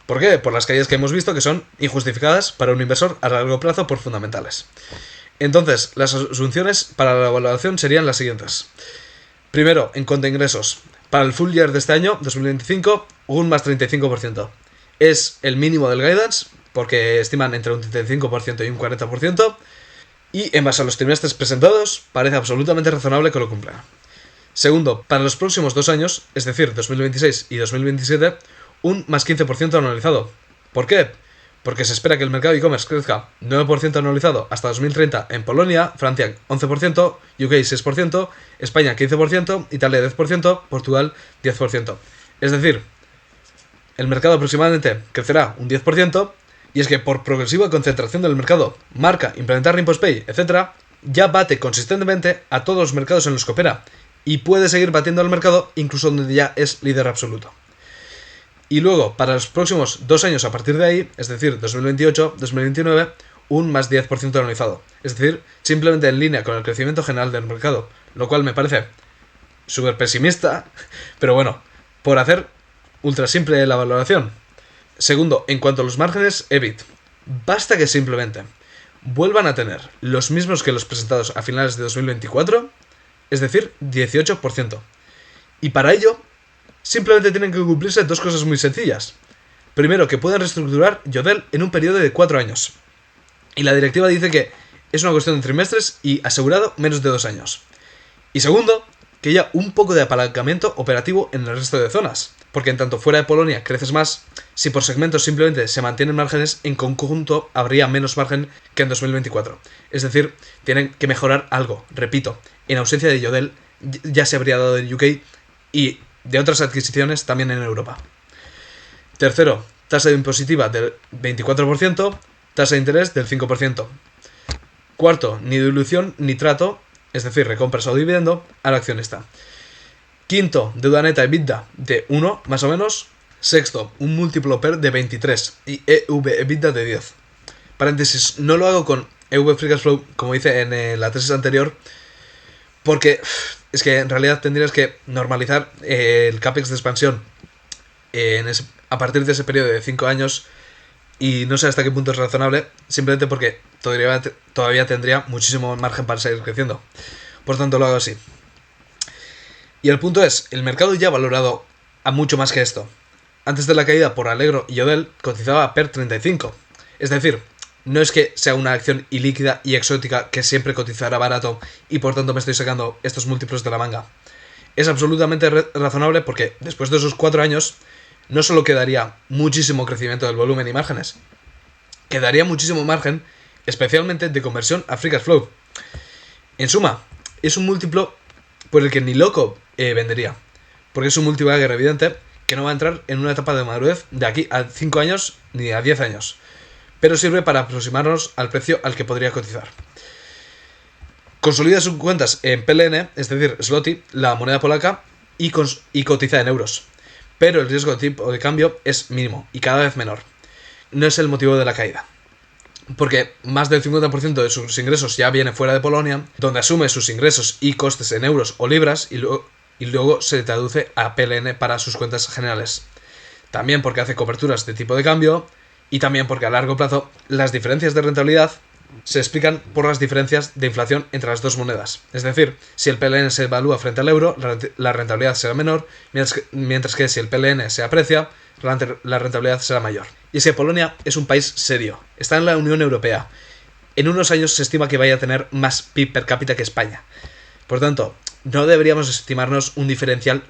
¿Por qué? Por las caídas que hemos visto que son injustificadas para un inversor a largo plazo por fundamentales. Entonces, las asunciones para la valoración serían las siguientes. Primero, en cuanto a ingresos. Para el full year de este año, 2025, un más 35%. Es el mínimo del guidance, porque estiman entre un 35% y un 40%, y en base a los trimestres presentados, parece absolutamente razonable que lo cumplan. Segundo, para los próximos 2 años, es decir, 2026 y 2027, un más 15% anualizado. ¿Por qué? Porque se espera que el mercado de e-commerce crezca 9% anualizado hasta 2030 en Polonia, Francia 11%, UK 6%, España 15%, Italia 10%, Portugal 10%. Es decir, el mercado aproximadamente crecerá un 10%, y es que por progresiva concentración del mercado, marca, implementar Impost Pay, etc., ya bate consistentemente a todos los mercados en los que opera, y puede seguir batiendo al mercado incluso donde ya es líder absoluto. Y luego, para los próximos 2 años a partir de ahí, es decir, 2028-2029, un más 10% anualizado. Es decir, simplemente en línea con el crecimiento general del mercado, lo cual me parece súper pesimista, pero bueno, por hacer ultra simple la valoración. Segundo, en cuanto a los márgenes EBIT, basta que simplemente vuelvan a tener los mismos que los presentados a finales de 2024, es decir, 18%. Y para ello, simplemente tienen que cumplirse 2 cosas muy sencillas. Primero, que puedan reestructurar Yodel en un periodo de 4 años. Y la directiva dice que es una cuestión de trimestres y asegurado menos de 2 años. Y segundo, que haya un poco de apalancamiento operativo en el resto de zonas. Porque en tanto fuera de Polonia creces más, si por segmentos simplemente se mantienen márgenes, en conjunto habría menos margen que en 2024. Es decir, tienen que mejorar algo. Repito, en ausencia de Yodel ya se habría dado en UK y de otras adquisiciones también en Europa. Tercero, tasa impositiva del 24%, tasa de interés del 5%. Cuarto, ni dilución ni trato, es decir, recompras o dividendo, al accionista. Quinto, deuda neta EBITDA de 1, más o menos. Sexto, un múltiplo PER de 23 y EV/EBITDA de 10. Paréntesis, no lo hago con EV Free Cash Flow, como hice en la tesis anterior, porque es que en realidad tendrías que normalizar el CAPEX de expansión a partir de ese periodo de 5 años y no sé hasta qué punto es razonable, simplemente porque todavía tendría muchísimo margen para seguir creciendo. Por tanto, lo hago así. Y el punto es, el mercado ya ha valorado a mucho más que esto. Antes de la caída por Allegro y Yodel cotizaba PER 35. Es decir, no es que sea una acción ilíquida y exótica que siempre cotizará barato y por tanto me estoy sacando estos múltiplos de la manga. Es absolutamente razonable porque después de esos 4 años no solo quedaría muchísimo crecimiento del volumen y márgenes, quedaría muchísimo margen, especialmente de conversión a Free Cash Flow. En suma, es un múltiplo por el que ni loco vendería, porque es un multibagger evidente que no va a entrar en una etapa de madurez de aquí a 5 años ni a 10 años. pero sirve para aproximarnos al precio al que podría cotizar. Consolida sus cuentas en PLN, es decir, zloty, la moneda polaca, y cotiza en euros. Pero el riesgo de tipo de cambio es mínimo y cada vez menor. No es el motivo de la caída, porque más del 50% de sus ingresos ya viene fuera de Polonia, donde asume sus ingresos y costes en euros o libras y luego se traduce a PLN para sus cuentas generales. También porque hace coberturas de tipo de cambio y también porque a largo plazo las diferencias de rentabilidad se explican por las diferencias de inflación entre las dos monedas. Es decir, si el PLN se evalúa frente al euro, la rentabilidad será menor, mientras que si el PLN se aprecia, la rentabilidad será mayor. Y es que Polonia es un país serio, está en la Unión Europea. En unos años se estima que vaya a tener más PIB per cápita que España. Por tanto, no deberíamos estimarnos un diferencial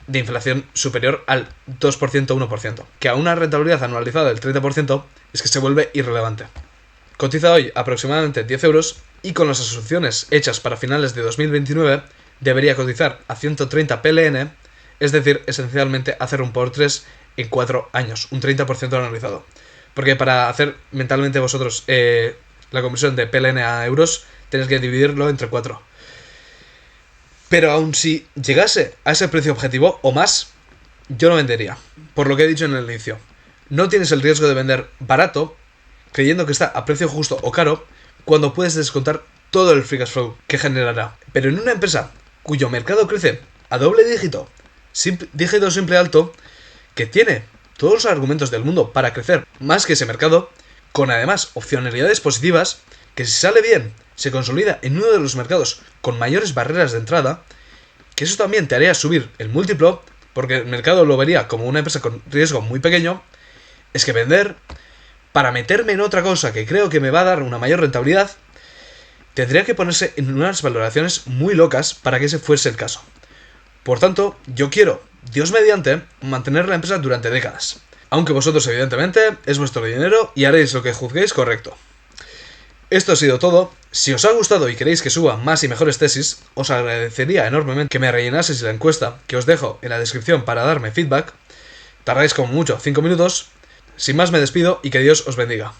de inflación superior al 2% o 1%, que a una rentabilidad anualizada del 30% es que se vuelve irrelevante. Cotiza hoy aproximadamente 10 euros y con las asunciones hechas para finales de 2029 debería cotizar a 130 PLN, es decir, esencialmente hacer un por 3 en 4 años, un 30% anualizado. Porque para hacer mentalmente vosotros la conversión de PLN a euros tenéis que dividirlo entre 4. Pero aun si llegase a ese precio objetivo o más, yo no vendería, por lo que he dicho en el inicio. No tienes el riesgo de vender barato, creyendo que está a precio justo o caro, cuando puedes descontar todo el free cash flow que generará. Pero en una empresa cuyo mercado crece a doble dígito, dígito simple alto, que tiene todos los argumentos del mundo para crecer más que ese mercado, con además opcionalidades positivas, que si sale bien, se consolida en uno de los mercados con mayores barreras de entrada, que eso también te haría subir el múltiplo, porque el mercado lo vería como una empresa con riesgo muy pequeño, es que vender para meterme en otra cosa que creo que me va a dar una mayor rentabilidad, tendría que ponerse en unas valoraciones muy locas para que ese fuese el caso. Por tanto, yo quiero, Dios mediante, mantener la empresa durante décadas. Aunque vosotros, evidentemente, es vuestro dinero y haréis lo que juzguéis correcto. Esto ha sido todo. Si os ha gustado y queréis que suba más y mejores tesis, os agradecería enormemente que me rellenaseis la encuesta que os dejo en la descripción para darme feedback. Tardáis como mucho 5 minutos. Sin más me despido y que Dios os bendiga.